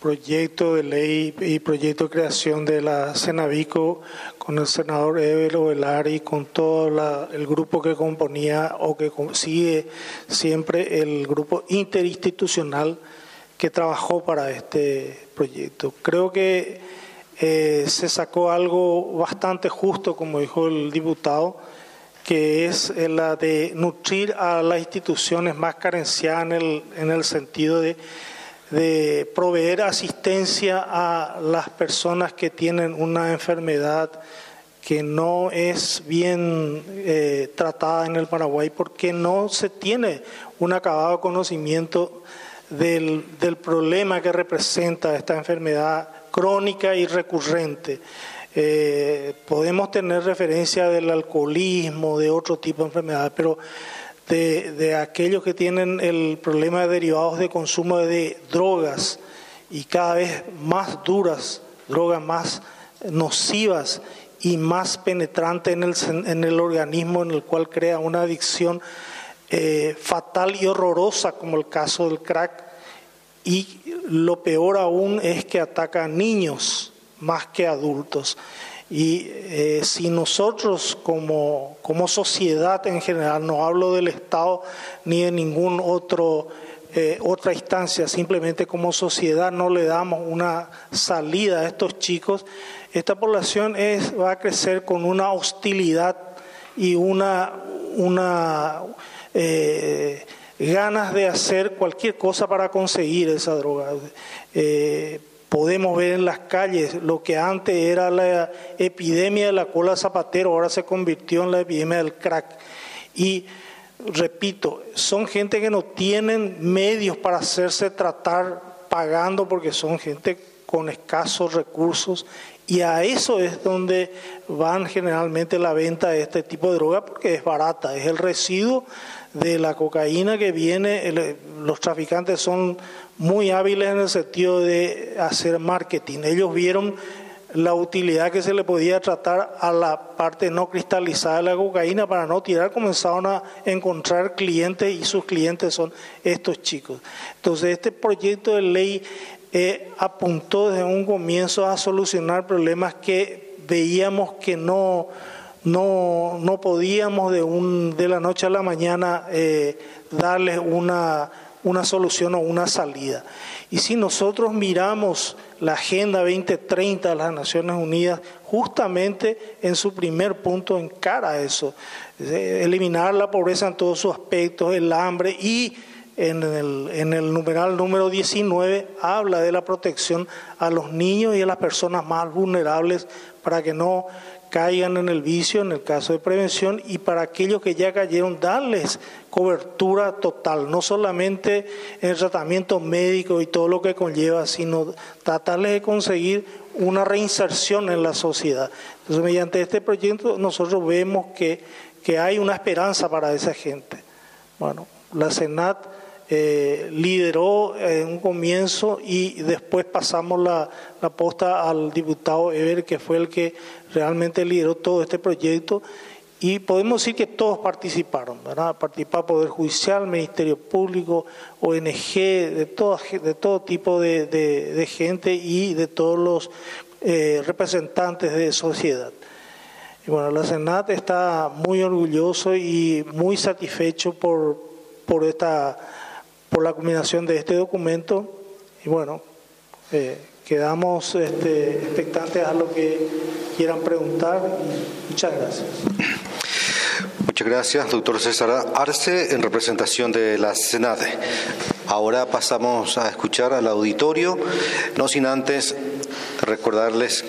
proyecto de ley y proyecto de creación de la Cenavico, con el senador Eber Ovelar y con todo el grupo que componía o que sigue siempre el grupo interinstitucional que trabajó para este proyecto. Creo que se sacó algo bastante justo, como dijo el diputado, que es la de nutrir a las instituciones más carenciadas en el sentido de proveer asistencia a las personas que tienen una enfermedad que no es bien tratada en el Paraguay porque no se tiene un acabado conocimiento del problema que representa esta enfermedad crónica y recurrente. Podemos tener referencia del alcoholismo, de otro tipo de enfermedades, pero de aquellos que tienen el problema de derivados de consumo de drogas y cada vez más duras, drogas más nocivas y más penetrantes en el organismo, en el cual crea una adicción fatal y horrorosa, como el caso del crack. Y lo peor aún es que ataca a niños más que a adultos. Y si nosotros como sociedad en general, no hablo del Estado ni de ningún otra instancia, simplemente como sociedad no le damos una salida a estos chicos, esta población va a crecer con una hostilidad y ganas de hacer cualquier cosa para conseguir esa droga. Podemos ver en las calles lo que antes era la epidemia de la cola de zapatero, ahora se convirtió en la epidemia del crack. Y repito, son gente que no tienen medios para hacerse tratar pagando, porque son gente con escasos recursos, y a eso es donde van generalmente la venta de este tipo de droga, porque es barata, es el residuo de la cocaína que viene. Los traficantes son muy hábiles en el sentido de hacer marketing. Ellos vieron la utilidad que se le podía tratar a la parte no cristalizada de la cocaína para no tirar, comenzaron a encontrar clientes y sus clientes son estos chicos. Entonces este proyecto de ley apuntó desde un comienzo a solucionar problemas que veíamos que no podíamos de la noche a la mañana darles una solución o una salida. Y si nosotros miramos la Agenda 2030 de las Naciones Unidas, justamente en su primer punto encara eso, eliminar la pobreza en todos sus aspectos, el hambre, y en el numeral número 19 habla de la protección a los niños y a las personas más vulnerables para que no caigan en el vicio en el caso de prevención, y para aquellos que ya cayeron darles cobertura total, no solamente en el tratamiento médico y todo lo que conlleva, sino tratarles de conseguir una reinserción en la sociedad. Entonces, mediante este proyecto nosotros vemos que hay una esperanza para esa gente. Bueno, la Senat lideró en un comienzo y después pasamos la posta al diputado Eber, que fue el que realmente lideró todo este proyecto, y podemos decir que todos participaron, ¿verdad? Participó Poder Judicial, Ministerio Público, ONG, de todo tipo de gente y de todos los representantes de sociedad. Y bueno, la Senat está muy orgulloso y muy satisfecho por la culminación de este documento, y bueno, quedamos expectantes a lo que quieran preguntar. Muchas gracias. Muchas gracias, doctor César Arce, en representación de la Senat. Ahora pasamos a escuchar al auditorio, no sin antes recordarles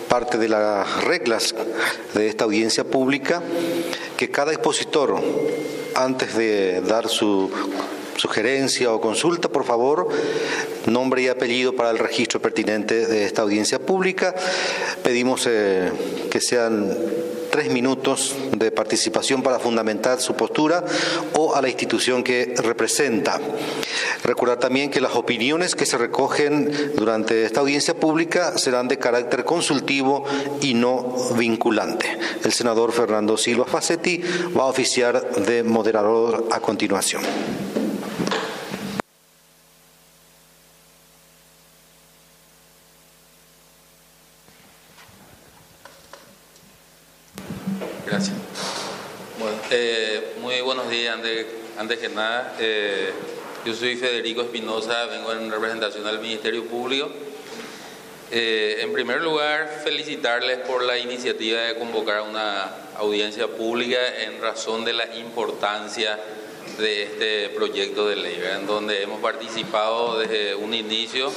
parte de las reglas de esta audiencia pública, que cada expositor, antes de dar su sugerencia o consulta, por favor, nombre y apellido para el registro pertinente de esta audiencia pública. Pedimos que sean 3 minutos de participación para fundamentar su postura o a la institución que representa. Recordar también que las opiniones que se recogen durante esta audiencia pública serán de carácter consultivo y no vinculante. El senador Fernando Silva Facetti va a oficiar de moderador a continuación. Gracias. Bueno, muy buenos días. Antes que nada, yo soy Federico Espinosa, vengo en representación del Ministerio Público. En primer lugar, felicitarles por la iniciativa de convocar una audiencia pública en razón de la importancia de este proyecto de ley, en donde hemos participado desde un inicio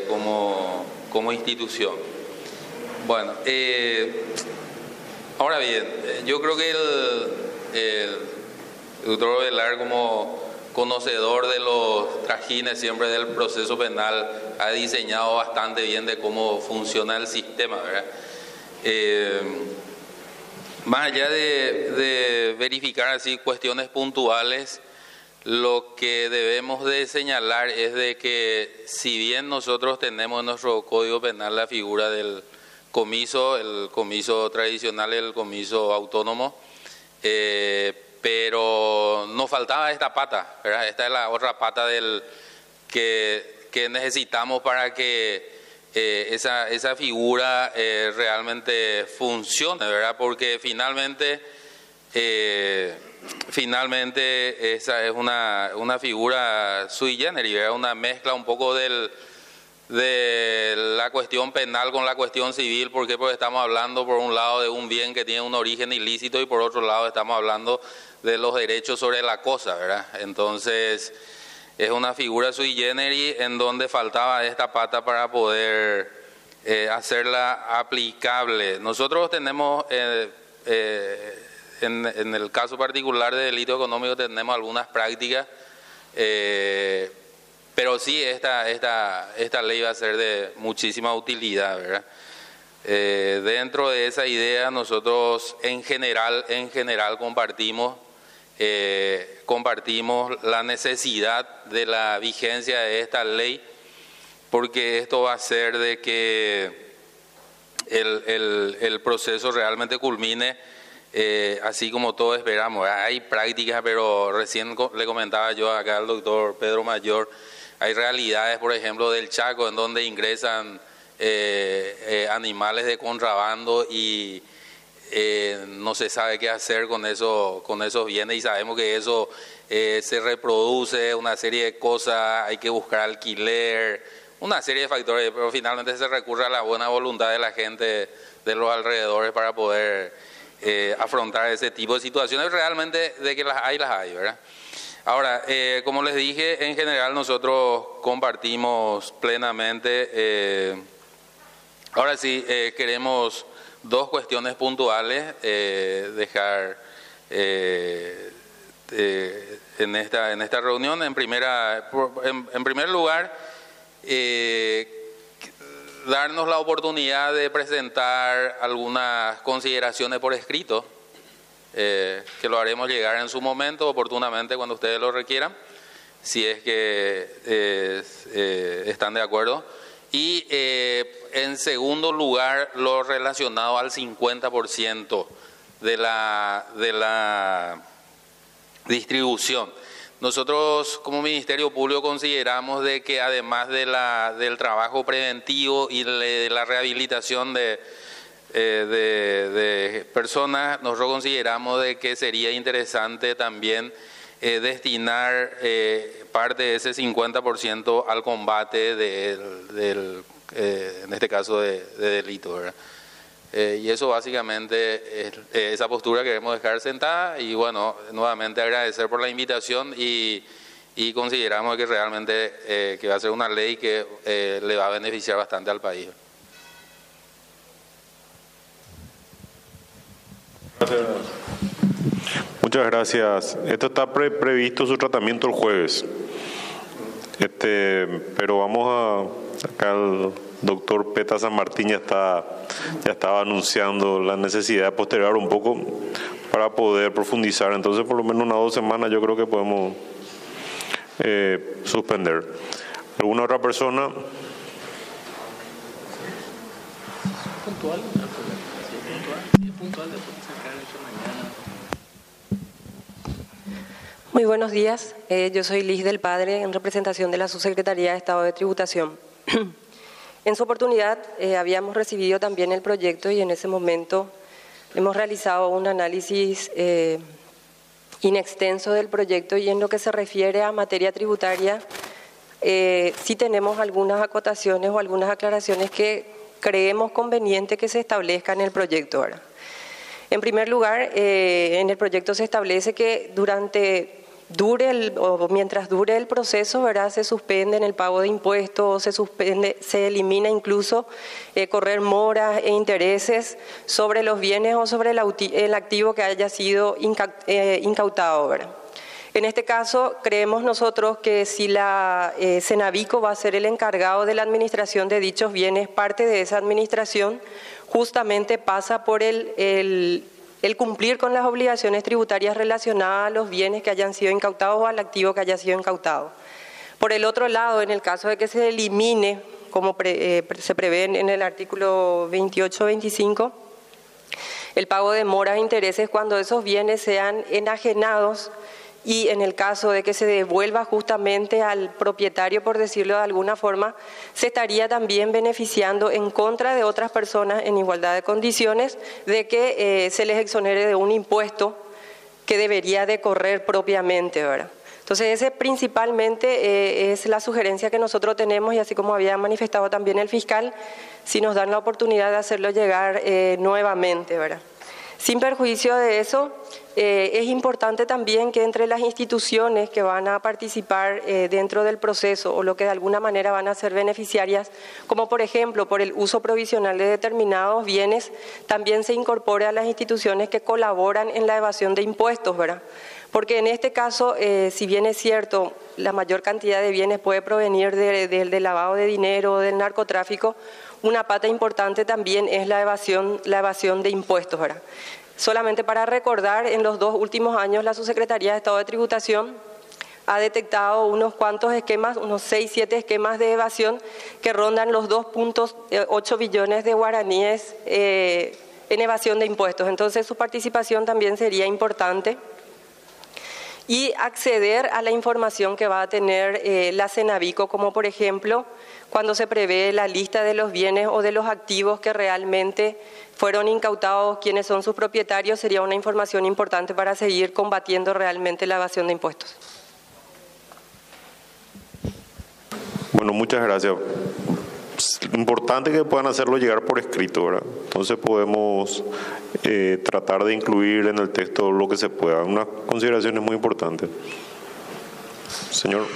como institución. Bueno, ahora bien, yo creo que el doctor Velar, como conocedor de los trajines siempre del proceso penal, ha diseñado bastante bien de cómo funciona el sistema, ¿verdad? Más allá de verificar así cuestiones puntuales, lo que debemos de señalar es de que si bien nosotros tenemos en nuestro Código Penal la figura del comiso, el comiso tradicional, el comiso autónomo, pero nos faltaba esta pata, ¿verdad? Esta es la otra pata que necesitamos para que esa figura realmente funcione, ¿verdad? Porque finalmente esa es una figura sui generis, ¿verdad? Una mezcla un poco de la cuestión penal con la cuestión civil. ¿Por qué? Porque estamos hablando por un lado de un bien que tiene un origen ilícito y por otro lado estamos hablando de los derechos sobre la cosa, ¿verdad? Entonces es una figura sui generis en donde faltaba esta pata para poder hacerla aplicable. Nosotros tenemos en el caso particular de delito económico tenemos algunas prácticas, pero sí esta ley va a ser de muchísima utilidad, ¿verdad? Dentro de esa idea nosotros en general compartimos la necesidad de la vigencia de esta ley, porque esto va a hacer de que el proceso realmente culmine así como todos esperamos. Hay prácticas, pero recién le comentaba yo acá al doctor Pedro Mayor, hay realidades, por ejemplo, del Chaco, en donde ingresan animales de contrabando y no se sabe qué hacer con esos bienes, y sabemos que eso se reproduce, una serie de cosas, hay que buscar alquiler, una serie de factores, pero finalmente se recurre a la buena voluntad de la gente de los alrededores para poder afrontar ese tipo de situaciones. Realmente de que las hay, ¿verdad? Ahora, como les dije, en general nosotros compartimos plenamente. Ahora sí, queremos dos cuestiones puntuales dejar en esta reunión. En primer lugar, darnos la oportunidad de presentar algunas consideraciones por escrito, que lo haremos llegar en su momento, oportunamente, cuando ustedes lo requieran, si es que están de acuerdo. Y en segundo lugar, lo relacionado al 50% de la distribución. Nosotros como Ministerio Público consideramos de que además del trabajo preventivo y de la rehabilitación de personas, nosotros consideramos de que sería interesante también destinar parte de ese 50% al combate en este caso de delito, ¿verdad? Y eso básicamente es esa postura que queremos dejar sentada. Y bueno, nuevamente agradecer por la invitación y consideramos que realmente que va a ser una ley que le va a beneficiar bastante al país. Muchas gracias. Esto está previsto su tratamiento el jueves. Pero vamos a acá el doctor Peta San Martín ya estaba anunciando la necesidad de postergar un poco para poder profundizar. Entonces, por lo menos 1 o 2 semanas yo creo que podemos suspender. ¿Alguna otra persona? Puntual, puntual después de sacar eso mañana. Muy buenos días, yo soy Liz del Padre en representación de la Subsecretaría de Estado de Tributación. En su oportunidad habíamos recibido también el proyecto y en ese momento hemos realizado un análisis inextenso del proyecto, y en lo que se refiere a materia tributaria sí tenemos algunas acotaciones o algunas aclaraciones que creemos conveniente que se establezcan en el proyecto ahora. En primer lugar, en el proyecto se establece que durante mientras dure el proceso, ¿verdad?, se suspende en el pago de impuestos, se elimina incluso correr moras e intereses sobre los bienes o sobre el activo que haya sido incautado, ¿verdad? En este caso, creemos nosotros que si la Cenavico va a ser el encargado de la administración de dichos bienes, parte de esa administración justamente pasa por el cumplir con las obligaciones tributarias relacionadas a los bienes que hayan sido incautados o al activo que haya sido incautado. Por el otro lado, en el caso de que se elimine, como se prevé en el artículo 28-25, el pago de moras e intereses cuando esos bienes sean enajenados, y en el caso de que se devuelva justamente al propietario, por decirlo de alguna forma, se estaría también beneficiando en contra de otras personas en igualdad de condiciones de que se les exonere de un impuesto que debería de correr propiamente, ¿verdad? Entonces, ese principalmente es la sugerencia que nosotros tenemos, y así como había manifestado también el fiscal, si nos dan la oportunidad de hacerlo llegar nuevamente, ¿verdad? Sin perjuicio de eso, es importante también que entre las instituciones que van a participar dentro del proceso o lo que de alguna manera van a ser beneficiarias, como por ejemplo por el uso provisional de determinados bienes, también se incorpore a las instituciones que colaboran en la evasión de impuestos, ¿verdad? Porque en este caso, si bien es cierto, la mayor cantidad de bienes puede provenir del lavado de dinero o del narcotráfico, una pata importante también es la evasión de impuestos, ¿verdad? Solamente para recordar, en los 2 últimos años la Subsecretaría de Estado de Tributación ha detectado unos cuantos esquemas, unos 6-7 esquemas de evasión que rondan los 2.8 billones de guaraníes en evasión de impuestos. Entonces su participación también sería importante. Y acceder a la información que va a tener la Cenavico, como por ejemplo cuando se prevé la lista de los bienes o de los activos que realmente fueron incautados, quiénes son sus propietarios, sería una información importante para seguir combatiendo realmente la evasión de impuestos. Bueno, muchas gracias. Es importante que puedan hacerlo llegar por escrito, ¿verdad? Entonces podemos tratar de incluir en el texto lo que se pueda. Una consideración es muy importante. Señor.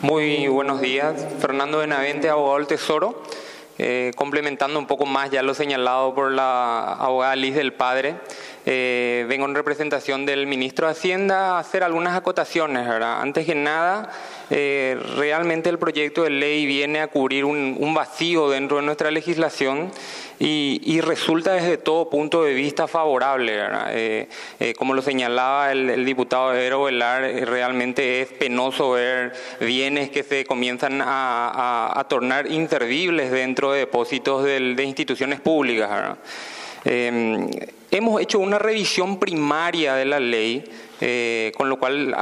Muy buenos días. Fernando Benavente, abogado del Tesoro. Complementando un poco más ya lo señalado por la abogada Liz del Padre, vengo en representación del ministro de Hacienda a hacer algunas acotaciones, ¿verdad? Antes que nada, realmente el proyecto de ley viene a cubrir un vacío dentro de nuestra legislación y resulta desde todo punto de vista favorable, ¿verdad? Como lo señalaba el diputado Eero Velar, realmente es penoso ver bienes que se comienzan a tornar inservibles dentro de depósitos de instituciones públicas, ¿verdad? Hemos hecho una revisión primaria de la ley, con lo cual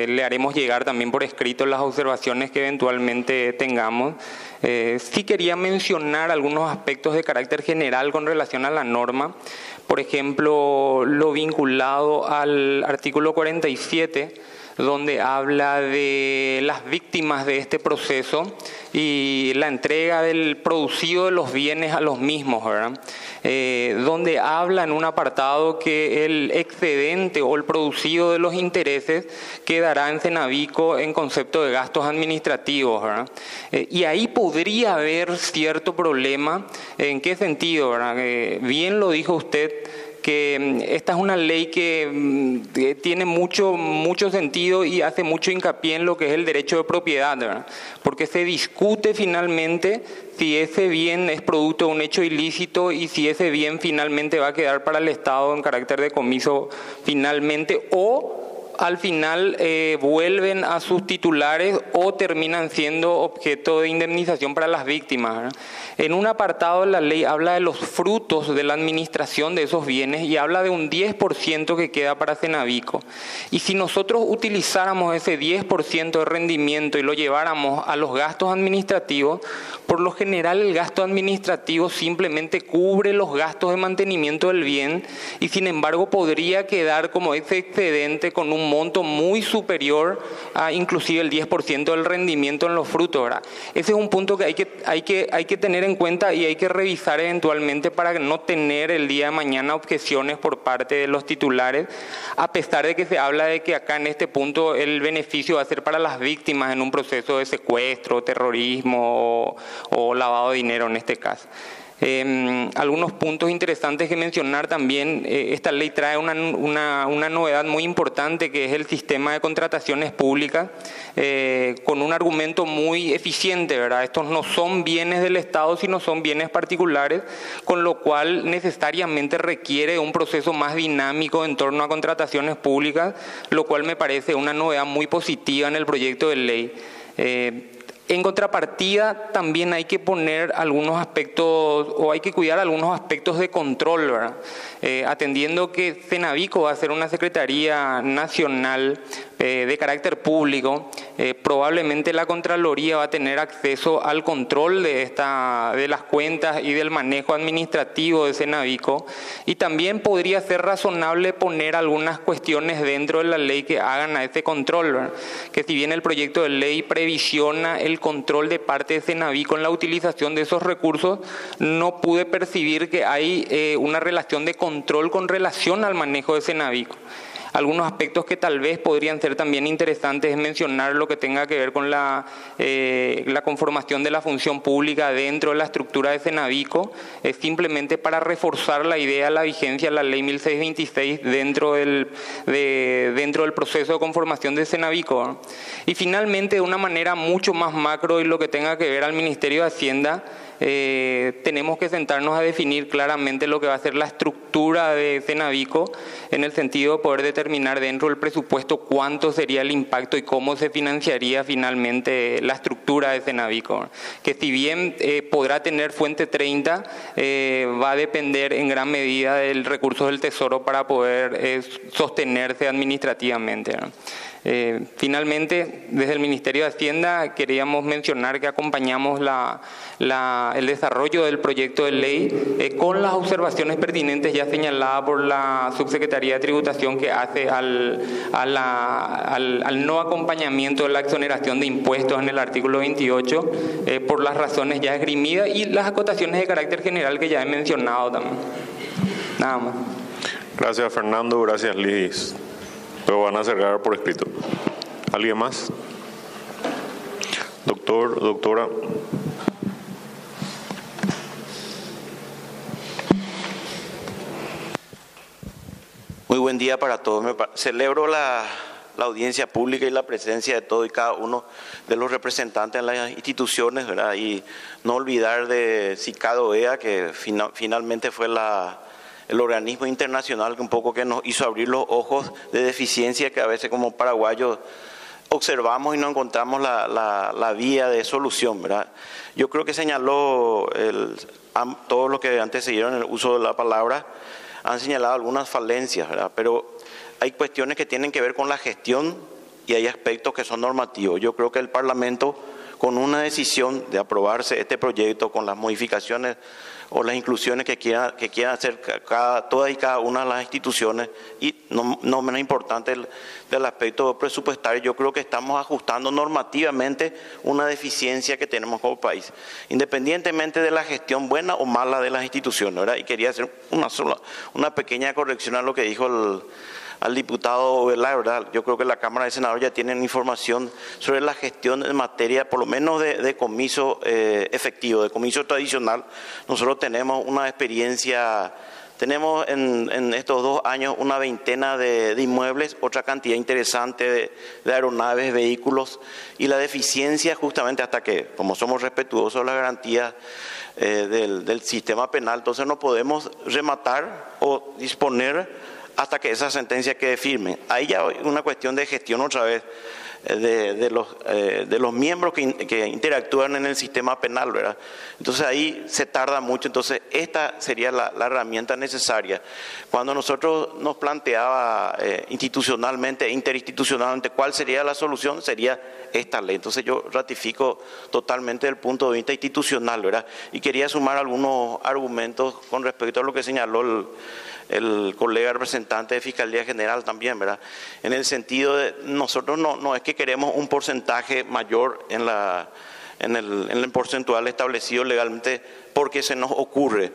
le haremos llegar también por escrito las observaciones que eventualmente tengamos. Sí quería mencionar algunos aspectos de carácter general con relación a la norma. Por ejemplo, lo vinculado al artículo 47, donde habla de las víctimas de este proceso y la entrega del producido de los bienes a los mismos, ¿verdad? Donde habla en un apartado que el excedente o el producido de los intereses quedará en Cenavico en concepto de gastos administrativos, ¿verdad? Y ahí podría haber cierto problema. ¿En qué sentido, verdad? Bien lo dijo usted, que esta es una ley que tiene mucho sentido y hace mucho hincapié en lo que es el derecho de propiedad, ¿verdad? Porque se discute finalmente si ese bien es producto de un hecho ilícito y si ese bien finalmente va a quedar para el Estado en carácter de comiso finalmente, o al final vuelven a sus titulares o terminan siendo objeto de indemnización para las víctimas, ¿verdad? En un apartado de la ley habla de los frutos de la administración de esos bienes y habla de un 10% que queda para Cenavico. Y si nosotros utilizáramos ese 10% de rendimiento y lo lleváramos a los gastos administrativos, por lo general el gasto administrativo simplemente cubre los gastos de mantenimiento del bien y sin embargo podría quedar como ese excedente con un un monto muy superior a inclusive el 10% del rendimiento en los frutos, ¿verdad? Ese es un punto que hay que tener en cuenta y hay que revisar eventualmente para no tener el día de mañana objeciones por parte de los titulares, a pesar de que se habla de que acá en este punto el beneficio va a ser para las víctimas en un proceso de secuestro, terrorismo o lavado de dinero en este caso. Algunos puntos interesantes que mencionar también, esta ley trae una novedad muy importante, que es el sistema de contrataciones públicas, con un argumento muy eficiente, ¿verdad? Estos no son bienes del Estado, sino son bienes particulares, con lo cual necesariamente requiere un proceso más dinámico en torno a contrataciones públicas, lo cual me parece una novedad muy positiva en el proyecto de ley. En contrapartida, también hay que poner algunos aspectos, o hay que cuidar algunos aspectos de control, ¿verdad? Atendiendo que Cenavico va a ser una Secretaría Nacional de carácter público, probablemente la Contraloría va a tener acceso al control de las cuentas y del manejo administrativo de Cenavico, y también podría ser razonable poner algunas cuestiones dentro de la ley que hagan a ese control, ¿verdad? Que si bien el proyecto de ley previsiona el control de parte de Cenavico en la utilización de esos recursos, no pude percibir que hay una relación de control con relación al manejo de Cenavico. Algunos aspectos que tal vez podrían ser también interesantes es mencionar lo que tenga que ver con la conformación de la función pública dentro de la estructura de Cenavico, simplemente para reforzar la idea de la vigencia de la ley 1626 dentro del proceso de conformación de Cenavico. Y finalmente, de una manera mucho más macro y lo que tenga que ver al Ministerio de Hacienda, tenemos que sentarnos a definir claramente lo que va a ser la estructura de Cenavico, en el sentido de poder determinar dentro del presupuesto cuánto sería el impacto y cómo se financiaría finalmente la estructura de Cenavico. Que si bien podrá tener fuente 30, va a depender en gran medida del recurso del Tesoro para poder sostenerse administrativamente, ¿no? Finalmente, desde el Ministerio de Hacienda queríamos mencionar que acompañamos el desarrollo del proyecto de ley con las observaciones pertinentes ya señaladas por la Subsecretaría de Tributación, que hace al no acompañamiento de la exoneración de impuestos en el artículo 28, por las razones ya esgrimidas y las acotaciones de carácter general que ya he mencionado también. Nada más. Gracias, Fernando. Gracias, Liz. Lo van a cerrar por escrito. ¿Alguien más? Doctor, doctora. Muy buen día para todos. Celebro la audiencia pública y la presencia de todos y cada uno de los representantes en las instituciones, ¿verdad? Y no olvidar de CICAD-OEA, que finalmente fue el organismo internacional que un poco que nos hizo abrir los ojos de deficiencia que a veces como paraguayos observamos y no encontramos la vía de solución, ¿verdad? Yo creo que señaló todos los que antes siguieron el uso de la palabra, han señalado algunas falencias, ¿verdad? Pero hay cuestiones que tienen que ver con la gestión y hay aspectos que son normativos. Yo creo que el Parlamento, con una decisión de aprobarse este proyecto con las modificaciones o las inclusiones que quieran hacer todas y cada una de las instituciones, y no menos importante del aspecto presupuestario, yo creo que estamos ajustando normativamente una deficiencia que tenemos como país, independientemente de la gestión buena o mala de las instituciones, ¿verdad? Y quería hacer una pequeña corrección a lo que dijo al diputado Velar, ¿verdad? Yo creo que la Cámara de Senadores ya tienen información sobre la gestión en materia, por lo menos de decomiso efectivo, decomiso tradicional. Nosotros tenemos una experiencia, tenemos en estos 2 años una veintena de inmuebles, otra cantidad interesante de aeronaves, vehículos, y la deficiencia justamente hasta que, como somos respetuosos de las garantías del sistema penal, entonces no podemos rematar o disponer hasta que esa sentencia quede firme. Ahí ya hay una cuestión de gestión otra vez de los miembros que interactúan en el sistema penal, ¿verdad? Entonces ahí se tarda mucho. Entonces esta sería la herramienta necesaria. Cuando nosotros nos planteaba institucionalmente e interinstitucionalmente cuál sería la solución, sería esta ley. Entonces yo ratifico totalmente el punto de vista institucional, ¿verdad? Y quería sumar algunos argumentos con respecto a lo que señaló el colega representante de Fiscalía General también, ¿verdad? En el sentido de, nosotros no es que queremos un porcentaje mayor en el porcentual establecido legalmente porque se nos ocurre.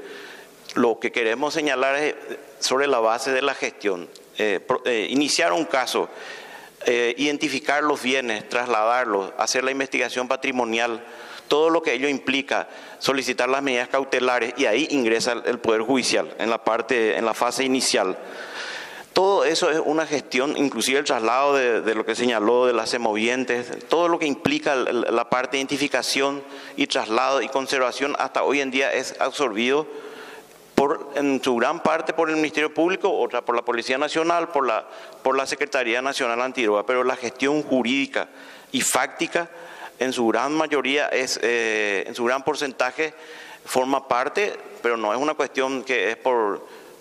Lo que queremos señalar es sobre la base de la gestión, iniciar un caso, identificar los bienes, trasladarlos, hacer la investigación patrimonial, todo lo que ello implica, solicitar las medidas cautelares, y ahí ingresa el Poder Judicial en la fase inicial. Todo eso es una gestión, inclusive el traslado de lo que señaló de las semovientes, todo lo que implica la parte de identificación y traslado y conservación hasta hoy en día es absorbido en su gran parte por el Ministerio Público, otra por la Policía Nacional, por la Secretaría Nacional Antidroga, pero la gestión jurídica y fáctica en su gran mayoría en su gran porcentaje forma parte, pero no es una cuestión que es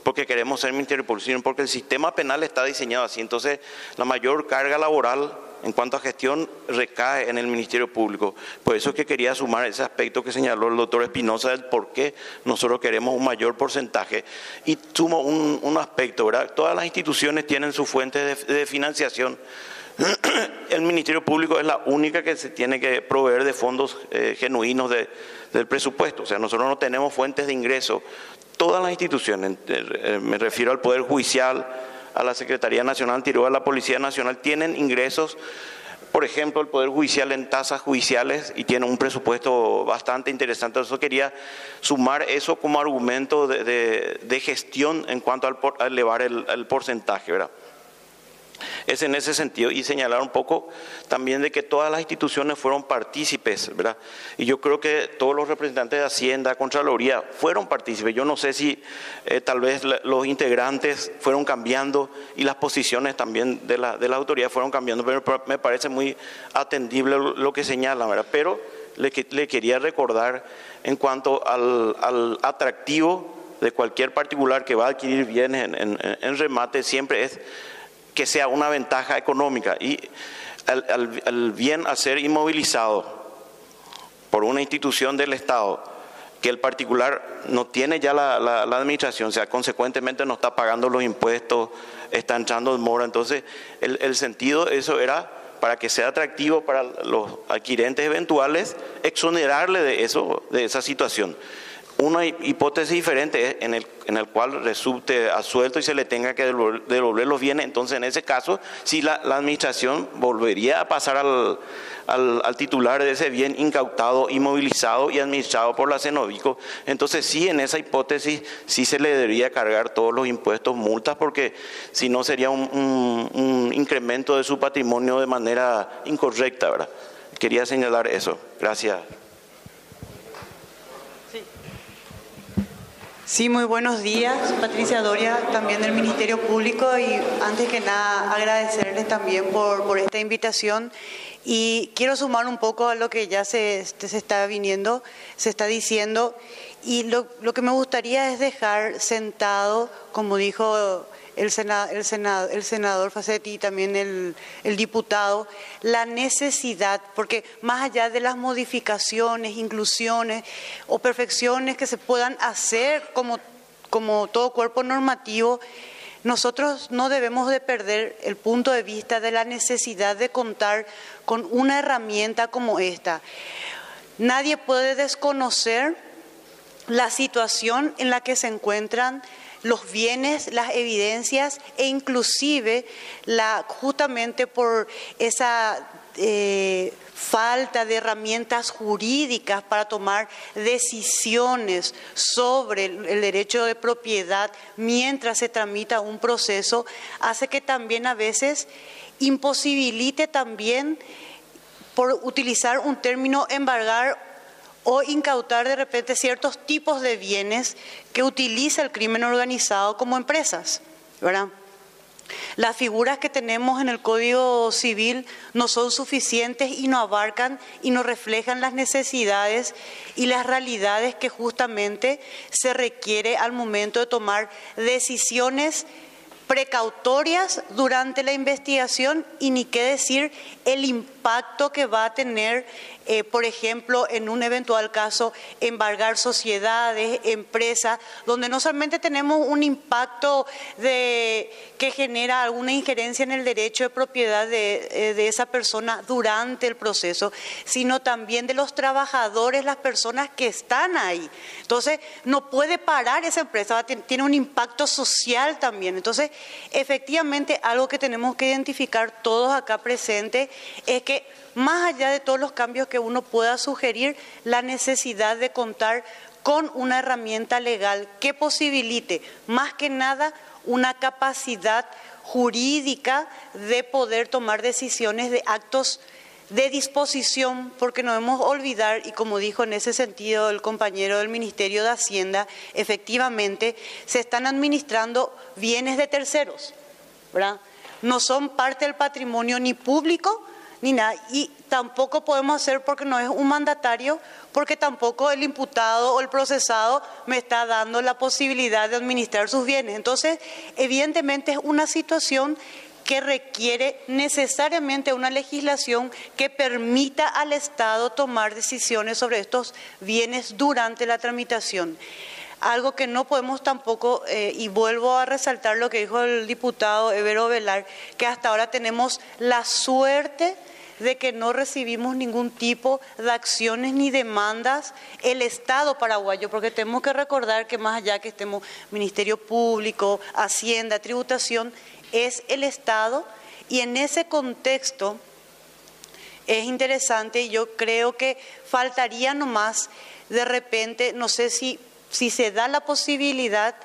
porque queremos ser Ministerio Público, sino porque el sistema penal está diseñado así. Entonces, la mayor carga laboral en cuanto a gestión recae en el Ministerio Público. Por eso es que quería sumar ese aspecto que señaló el doctor Espinosa del por qué nosotros queremos un mayor porcentaje. Y sumo un aspecto, ¿verdad? Todas las instituciones tienen sus fuentes de financiación. El Ministerio Público es la única que se tiene que proveer de fondos genuinos del presupuesto. O sea, nosotros no tenemos fuentes de ingreso. Todas las instituciones, me refiero al Poder Judicial, a la Secretaría Nacional Antidroga, a la Policía Nacional, tienen ingresos, por ejemplo, el Poder Judicial en tasas judiciales y tiene un presupuesto bastante interesante. Por eso quería sumar eso como argumento de gestión en cuanto a elevar el porcentaje, ¿verdad? Es en ese sentido, y señalar un poco también de que todas las instituciones fueron partícipes, ¿verdad? Y yo creo que todos los representantes de Hacienda, Contraloría, fueron partícipes. Yo no sé si tal vez los integrantes fueron cambiando y las posiciones también de la autoridad fueron cambiando, pero me parece muy atendible lo que señalan, ¿verdad? Pero le quería recordar en cuanto al atractivo de cualquier particular que va a adquirir bienes en remate, siempre es que sea una ventaja económica, y al bien a ser inmovilizado por una institución del Estado que el particular no tiene ya la administración, o sea, consecuentemente no está pagando los impuestos, está entrando en mora. Entonces el sentido de eso era, para que sea atractivo para los adquirentes eventuales, exonerarle de esa situación. Una hipótesis diferente es en el cual resulte absuelto y se le tenga que devolver los bienes. Entonces, en ese caso, sí la administración volvería a pasar al titular de ese bien incautado, inmovilizado y administrado por la Cenovico. Entonces, sí, en esa hipótesis, sí se le debería cargar todos los impuestos, multas, porque si no sería un incremento de su patrimonio de manera incorrecta, ¿verdad? Quería señalar eso. Gracias. Sí, muy buenos días. Patricia Doria, también del Ministerio Público, y antes que nada agradecerles también por esta invitación, y quiero sumar un poco a lo que ya se está diciendo, y lo que me gustaría es dejar sentado, como dijo el senador Facetti y también el diputado, la necesidad, porque más allá de las modificaciones, inclusiones o perfecciones que se puedan hacer como todo cuerpo normativo, nosotros no debemos de perder el punto de vista de la necesidad de contar con una herramienta como esta. Nadie puede desconocer la situación en la que se encuentran los bienes, las evidencias, e inclusive justamente por esa falta de herramientas jurídicas para tomar decisiones sobre el derecho de propiedad mientras se tramita un proceso, hace que también a veces imposibilite también, por utilizar un término, embargar o incautar de repente ciertos tipos de bienes que utiliza el crimen organizado como empresas, ¿verdad? Las figuras que tenemos en el Código Civil no son suficientes y no abarcan y no reflejan las necesidades y las realidades que justamente se requiere al momento de tomar decisiones precautorias durante la investigación y ni qué decir el impacto que va a tener, por ejemplo, en un eventual caso, embargar sociedades, empresas, donde no solamente tenemos un impacto que genera alguna injerencia en el derecho de propiedad de esa persona durante el proceso, sino también de los trabajadores, las personas que están ahí. Entonces, no puede parar esa empresa, tiene un impacto social también. Entonces, efectivamente, algo que tenemos que identificar todos acá presentes es que más allá de todos los cambios que uno pueda sugerir, la necesidad de contar con una herramienta legal que posibilite, más que nada, una capacidad jurídica de poder tomar decisiones de actos de disposición, porque no debemos olvidar, y como dijo en ese sentido el compañero del Ministerio de Hacienda, efectivamente se están administrando bienes de terceros, ¿verdad? No son parte del patrimonio ni público ni nada, y tampoco podemos hacer porque no es un mandatario, porque tampoco el imputado o el procesado me está dando la posibilidad de administrar sus bienes. Entonces, evidentemente es una situación que requiere necesariamente una legislación que permita al Estado tomar decisiones sobre estos bienes durante la tramitación. Algo que no podemos tampoco, y vuelvo a resaltar lo que dijo el diputado Evero Velar, que hasta ahora tenemos la suerte de que no recibimos ningún tipo de acciones ni demandas el Estado paraguayo, porque tenemos que recordar que más allá que estemos Ministerio Público, Hacienda, Tributación, es el Estado, y en ese contexto es interesante, y yo creo que faltaría nomás de repente, no sé si se da la posibilidad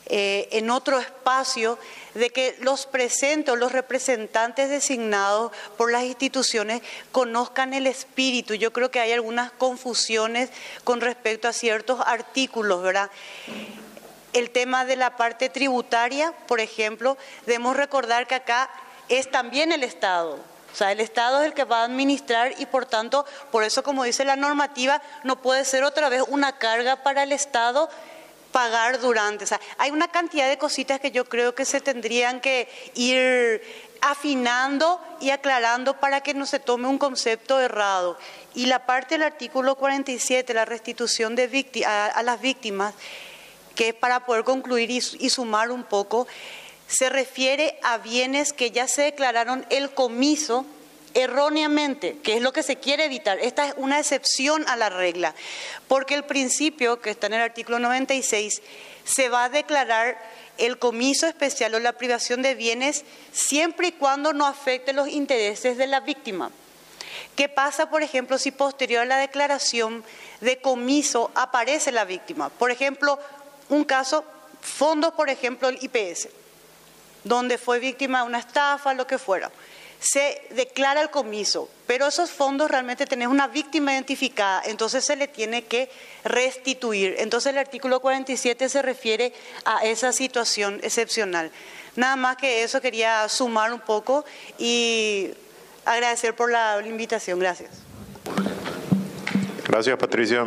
en otro espacio de que los presentes o los representantes designados por las instituciones conozcan el espíritu. Yo creo que hay algunas confusiones con respecto a ciertos artículos, ¿verdad? El tema de la parte tributaria, por ejemplo, debemos recordar que acá es también el Estado. O sea, el Estado es el que va a administrar y por tanto, por eso como dice la normativa, no puede ser otra vez una carga para el Estado pagar durante. O sea, hay una cantidad de cositas que yo creo que se tendrían que ir afinando y aclarando para que no se tome un concepto errado. Y la parte del artículo 47, la restitución de a las víctimas, que es para poder concluir y sumar un poco, se refiere a bienes que ya se declararon el comiso erróneamente, que es lo que se quiere evitar. Esta es una excepción a la regla, porque el principio que está en el artículo 96 se va a declarar el comiso especial o la privación de bienes siempre y cuando no afecte los intereses de la víctima. ¿Qué pasa, por ejemplo, si posterior a la declaración de comiso aparece la víctima? Por ejemplo, un caso, fondos, por ejemplo, el IPS, donde fue víctima de una estafa, lo que fuera. Se declara el comiso, pero esos fondos realmente tenés una víctima identificada, entonces se le tiene que restituir. Entonces el artículo 47 se refiere a esa situación excepcional. Nada más que eso quería sumar un poco y agradecer por la invitación. Gracias. Gracias, Patricia.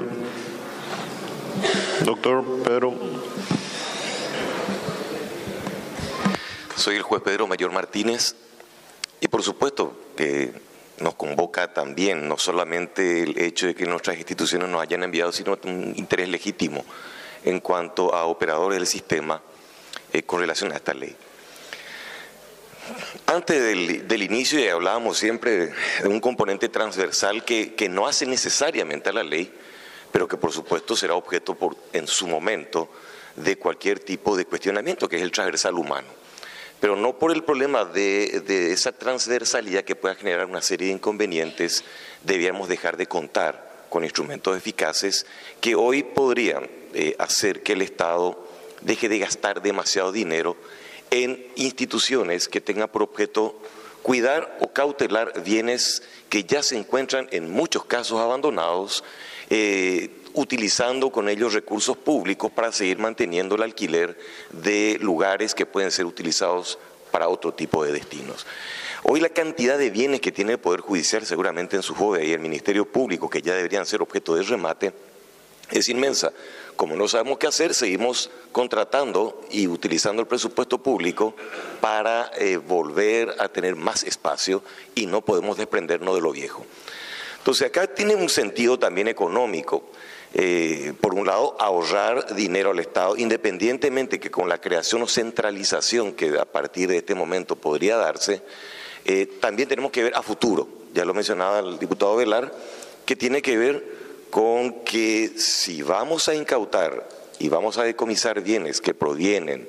Doctor Pedro. Soy el juez Pedro Mayor Martínez y por supuesto que nos convoca también no solamente el hecho de que nuestras instituciones nos hayan enviado, sino un interés legítimo en cuanto a operadores del sistema con relación a esta ley. Antes del inicio ya hablábamos siempre de un componente transversal que no hace necesariamente a la ley, pero que por supuesto será objeto en su momento de cualquier tipo de cuestionamiento, que es el transversal humano. Pero no por el problema de esa transversalidad que pueda generar una serie de inconvenientes, debíamos dejar de contar con instrumentos eficaces que hoy podrían hacer que el Estado deje de gastar demasiado dinero en instituciones que tengan por objeto cuidar o cautelar bienes que ya se encuentran en muchos casos abandonados, utilizando con ellos recursos públicos para seguir manteniendo el alquiler de lugares que pueden ser utilizados para otro tipo de destinos. Hoy la cantidad de bienes que tiene el Poder Judicial seguramente en su joven y el Ministerio Público, que ya deberían ser objeto de remate, es inmensa. Como no sabemos qué hacer, seguimos contratando y utilizando el presupuesto público para volver a tener más espacio y no podemos desprendernos de lo viejo. Entonces acá tiene un sentido también económico. Por un lado, ahorrar dinero al Estado, independientemente que con la creación o centralización que a partir de este momento podría darse, también tenemos que ver a futuro. Ya lo mencionaba el diputado Velar, que tiene que ver con que si vamos a incautar y vamos a decomisar bienes que provienen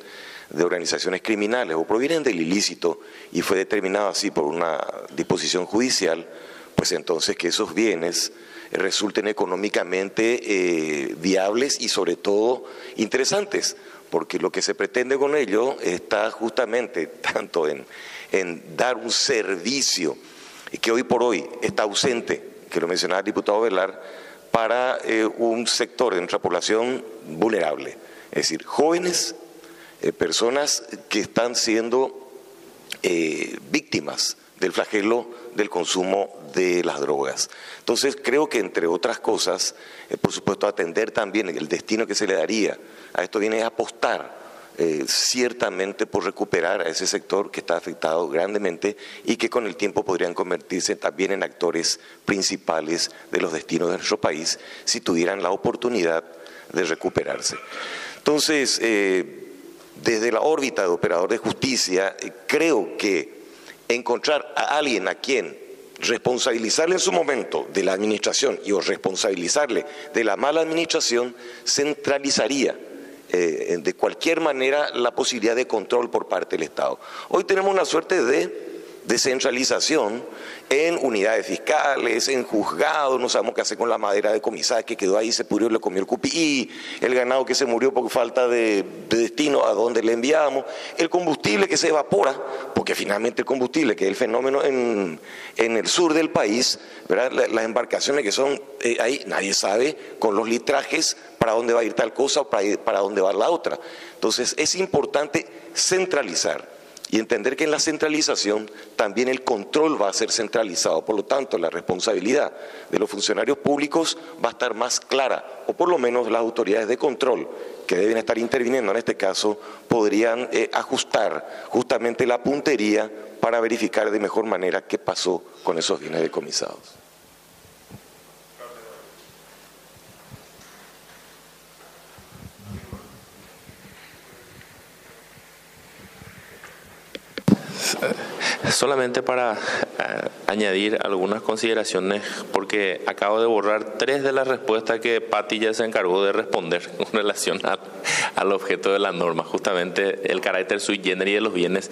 de organizaciones criminales o provienen del ilícito y fue determinado así por una disposición judicial, pues entonces que esos bienes resulten económicamente viables y sobre todo interesantes, porque lo que se pretende con ello está justamente tanto en dar un servicio que hoy por hoy está ausente, que lo mencionaba el diputado Velar, para un sector de nuestra población vulnerable, es decir, jóvenes, personas que están siendo víctimas del flagelo del consumo de las drogas. Entonces creo que entre otras cosas, por supuesto atender también el destino que se le daría a esto viene a apostar ciertamente por recuperar a ese sector que está afectado grandemente y que con el tiempo podrían convertirse también en actores principales de los destinos de nuestro país si tuvieran la oportunidad de recuperarse. Entonces, desde la órbita de operador de justicia, creo que encontrar a alguien a quien responsabilizarle en su momento de la administración y o responsabilizarle de la mala administración centralizaría de cualquier manera la posibilidad de control por parte del Estado. Hoy tenemos una suerte de descentralización en unidades fiscales, en juzgados, no sabemos qué hacer con la madera decomisada que quedó ahí, se pudrió y le comió el cupí, el ganado que se murió por falta de destino a donde le enviamos, el combustible que se evapora, porque finalmente el combustible, que es el fenómeno en el sur del país, ¿verdad? Las embarcaciones que son ahí, nadie sabe con los litrajes para dónde va a ir tal cosa o para dónde va la otra. Entonces es importante centralizar y entender que en la centralización también el control va a ser centralizado. Por lo tanto, la responsabilidad de los funcionarios públicos va a estar más clara, o por lo menos las autoridades de control que deben estar interviniendo en este caso podrían ajustar justamente la puntería para verificar de mejor manera qué pasó con esos bienes decomisados. Solamente para añadir algunas consideraciones, porque acabo de borrar 3 de las respuestas que Pati ya se encargó de responder con relación al objeto de la norma, justamente el carácter sui generis de los bienes.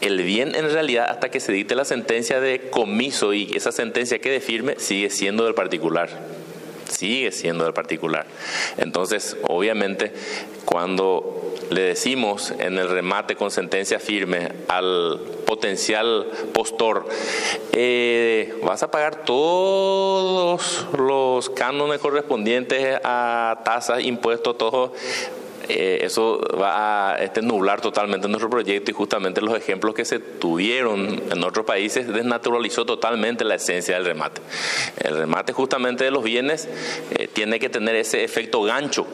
El bien, en realidad, hasta que se dicte la sentencia de comiso y esa sentencia quede firme, sigue siendo del particular. Sigue siendo del particular. Entonces, obviamente, cuando le decimos en el remate con sentencia firme al potencial postor, vas a pagar todos los cánones correspondientes a tasas, impuestos, todo. Eso va a nublar totalmente nuestro proyecto y justamente los ejemplos que se tuvieron en otros países desnaturalizó totalmente la esencia del remate. El remate justamente de los bienes tiene que tener ese efecto gancho,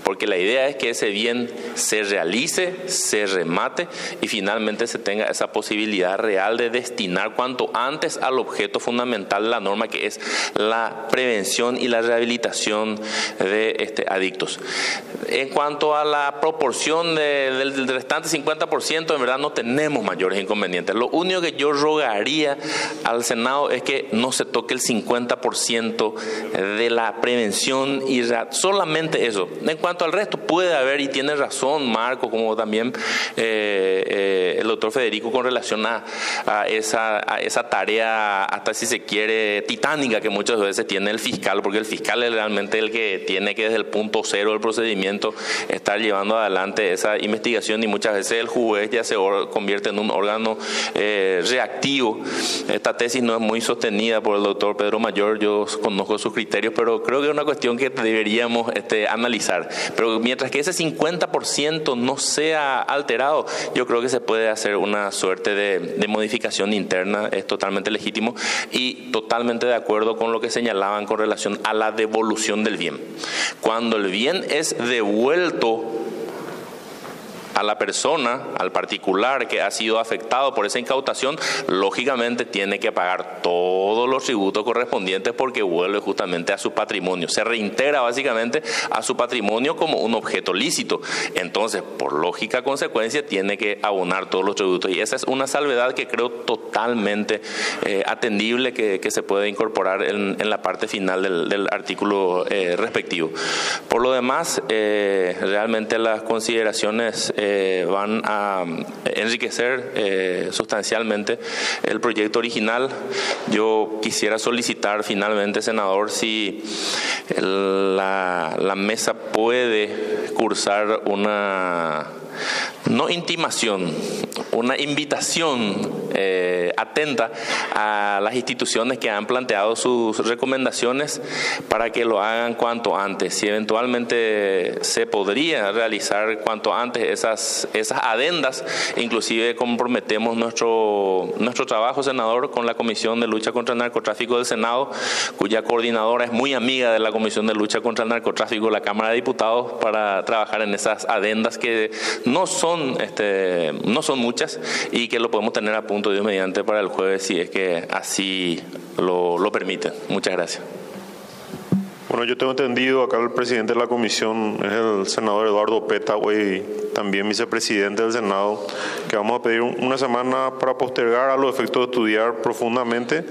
porque la idea es que ese bien se realice, se remate y finalmente se tenga esa posibilidad real de destinar cuanto antes al objeto fundamental de la norma, que es la prevención y la rehabilitación de adictos. En cuanto a la proporción del restante 50%, en verdad no tenemos mayores inconvenientes. Lo único que yo rogaría al Senado es que no se toque el 50% de la prevención y solamente eso. En cuanto al resto, puede haber, y tiene razón Marco, como también el doctor Federico, con relación a esa tarea, hasta si se quiere, titánica que muchas veces tiene el fiscal, porque el fiscal es realmente el que tiene que desde el punto cero del procedimiento estar llevando adelante esa investigación, y muchas veces el juez ya se convierte en un órgano reactivo. Esta tesis no es muy sostenida por el doctor Pedro Mayor, yo conozco sus criterios, pero creo que es una cuestión que deberíamos analizar. Pero mientras que ese 50% no sea alterado, yo creo que se puede hacer una suerte de modificación interna, es totalmente legítimo y totalmente de acuerdo con lo que señalaban con relación a la devolución del bien. Cuando el bien es devuelto a la persona, al particular que ha sido afectado por esa incautación, lógicamente tiene que pagar todos los tributos correspondientes porque vuelve justamente a su patrimonio, se reintegra básicamente a su patrimonio como un objeto lícito. Entonces, por lógica consecuencia, tiene que abonar todos los tributos y esa es una salvedad que creo totalmente atendible que se puede incorporar en la parte final del artículo respectivo. Por lo demás, realmente las consideraciones van a enriquecer sustancialmente el proyecto original. Yo quisiera solicitar finalmente, senador, si la mesa puede cursar una, no intimación, una invitación atenta a las instituciones que han planteado sus recomendaciones para que lo hagan cuanto antes. Si eventualmente se podría realizar cuanto antes esas adendas, inclusive comprometemos nuestro trabajo, senador, con la Comisión de Lucha contra el Narcotráfico del Senado, cuya coordinadora es muy amiga de la Comisión de Lucha contra el Narcotráfico de la Cámara de Diputados, para trabajar en esas adendas que no son muchas y que lo podemos tener a punto, Dios mediante, para el jueves, si es que así lo permite. Muchas gracias. Bueno, yo tengo entendido, acá el presidente de la comisión es el senador Eduardo Petagüey, también vicepresidente del Senado, que vamos a pedir una semana para postergar a los efectos de estudiar profundamente.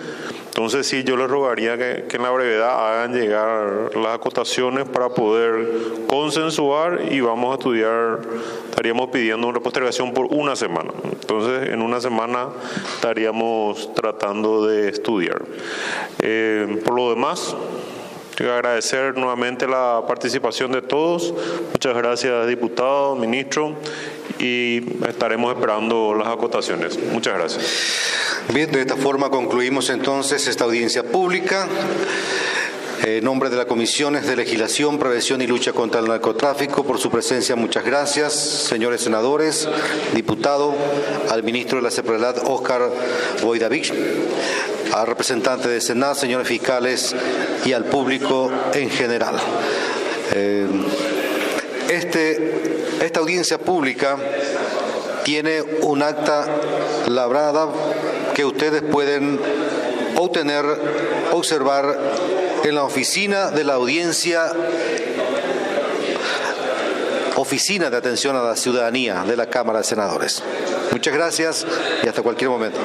Entonces sí, yo les rogaría que en la brevedad hagan llegar las acotaciones para poder consensuar y vamos a estudiar. Estaríamos pidiendo una postergación por una semana. Entonces, en una semana estaríamos tratando de estudiar. Por lo demás, quiero agradecer nuevamente la participación de todos. Muchas gracias, diputado, ministro, y estaremos esperando las acotaciones. Muchas gracias. Bien, de esta forma concluimos entonces esta audiencia pública. En nombre de las Comisiones de Legislación, Prevención y Lucha contra el Narcotráfico, por su presencia, muchas gracias. Señores senadores, diputado, al ministro de la CEPRELAT, Óscar Boidavich, al representante del Senado, señores fiscales y al público en general. Esta audiencia pública tiene un acta labrada que ustedes pueden observar en la oficina de la audiencia, Oficina de Atención a la Ciudadanía de la Cámara de Senadores. Muchas gracias y hasta cualquier momento.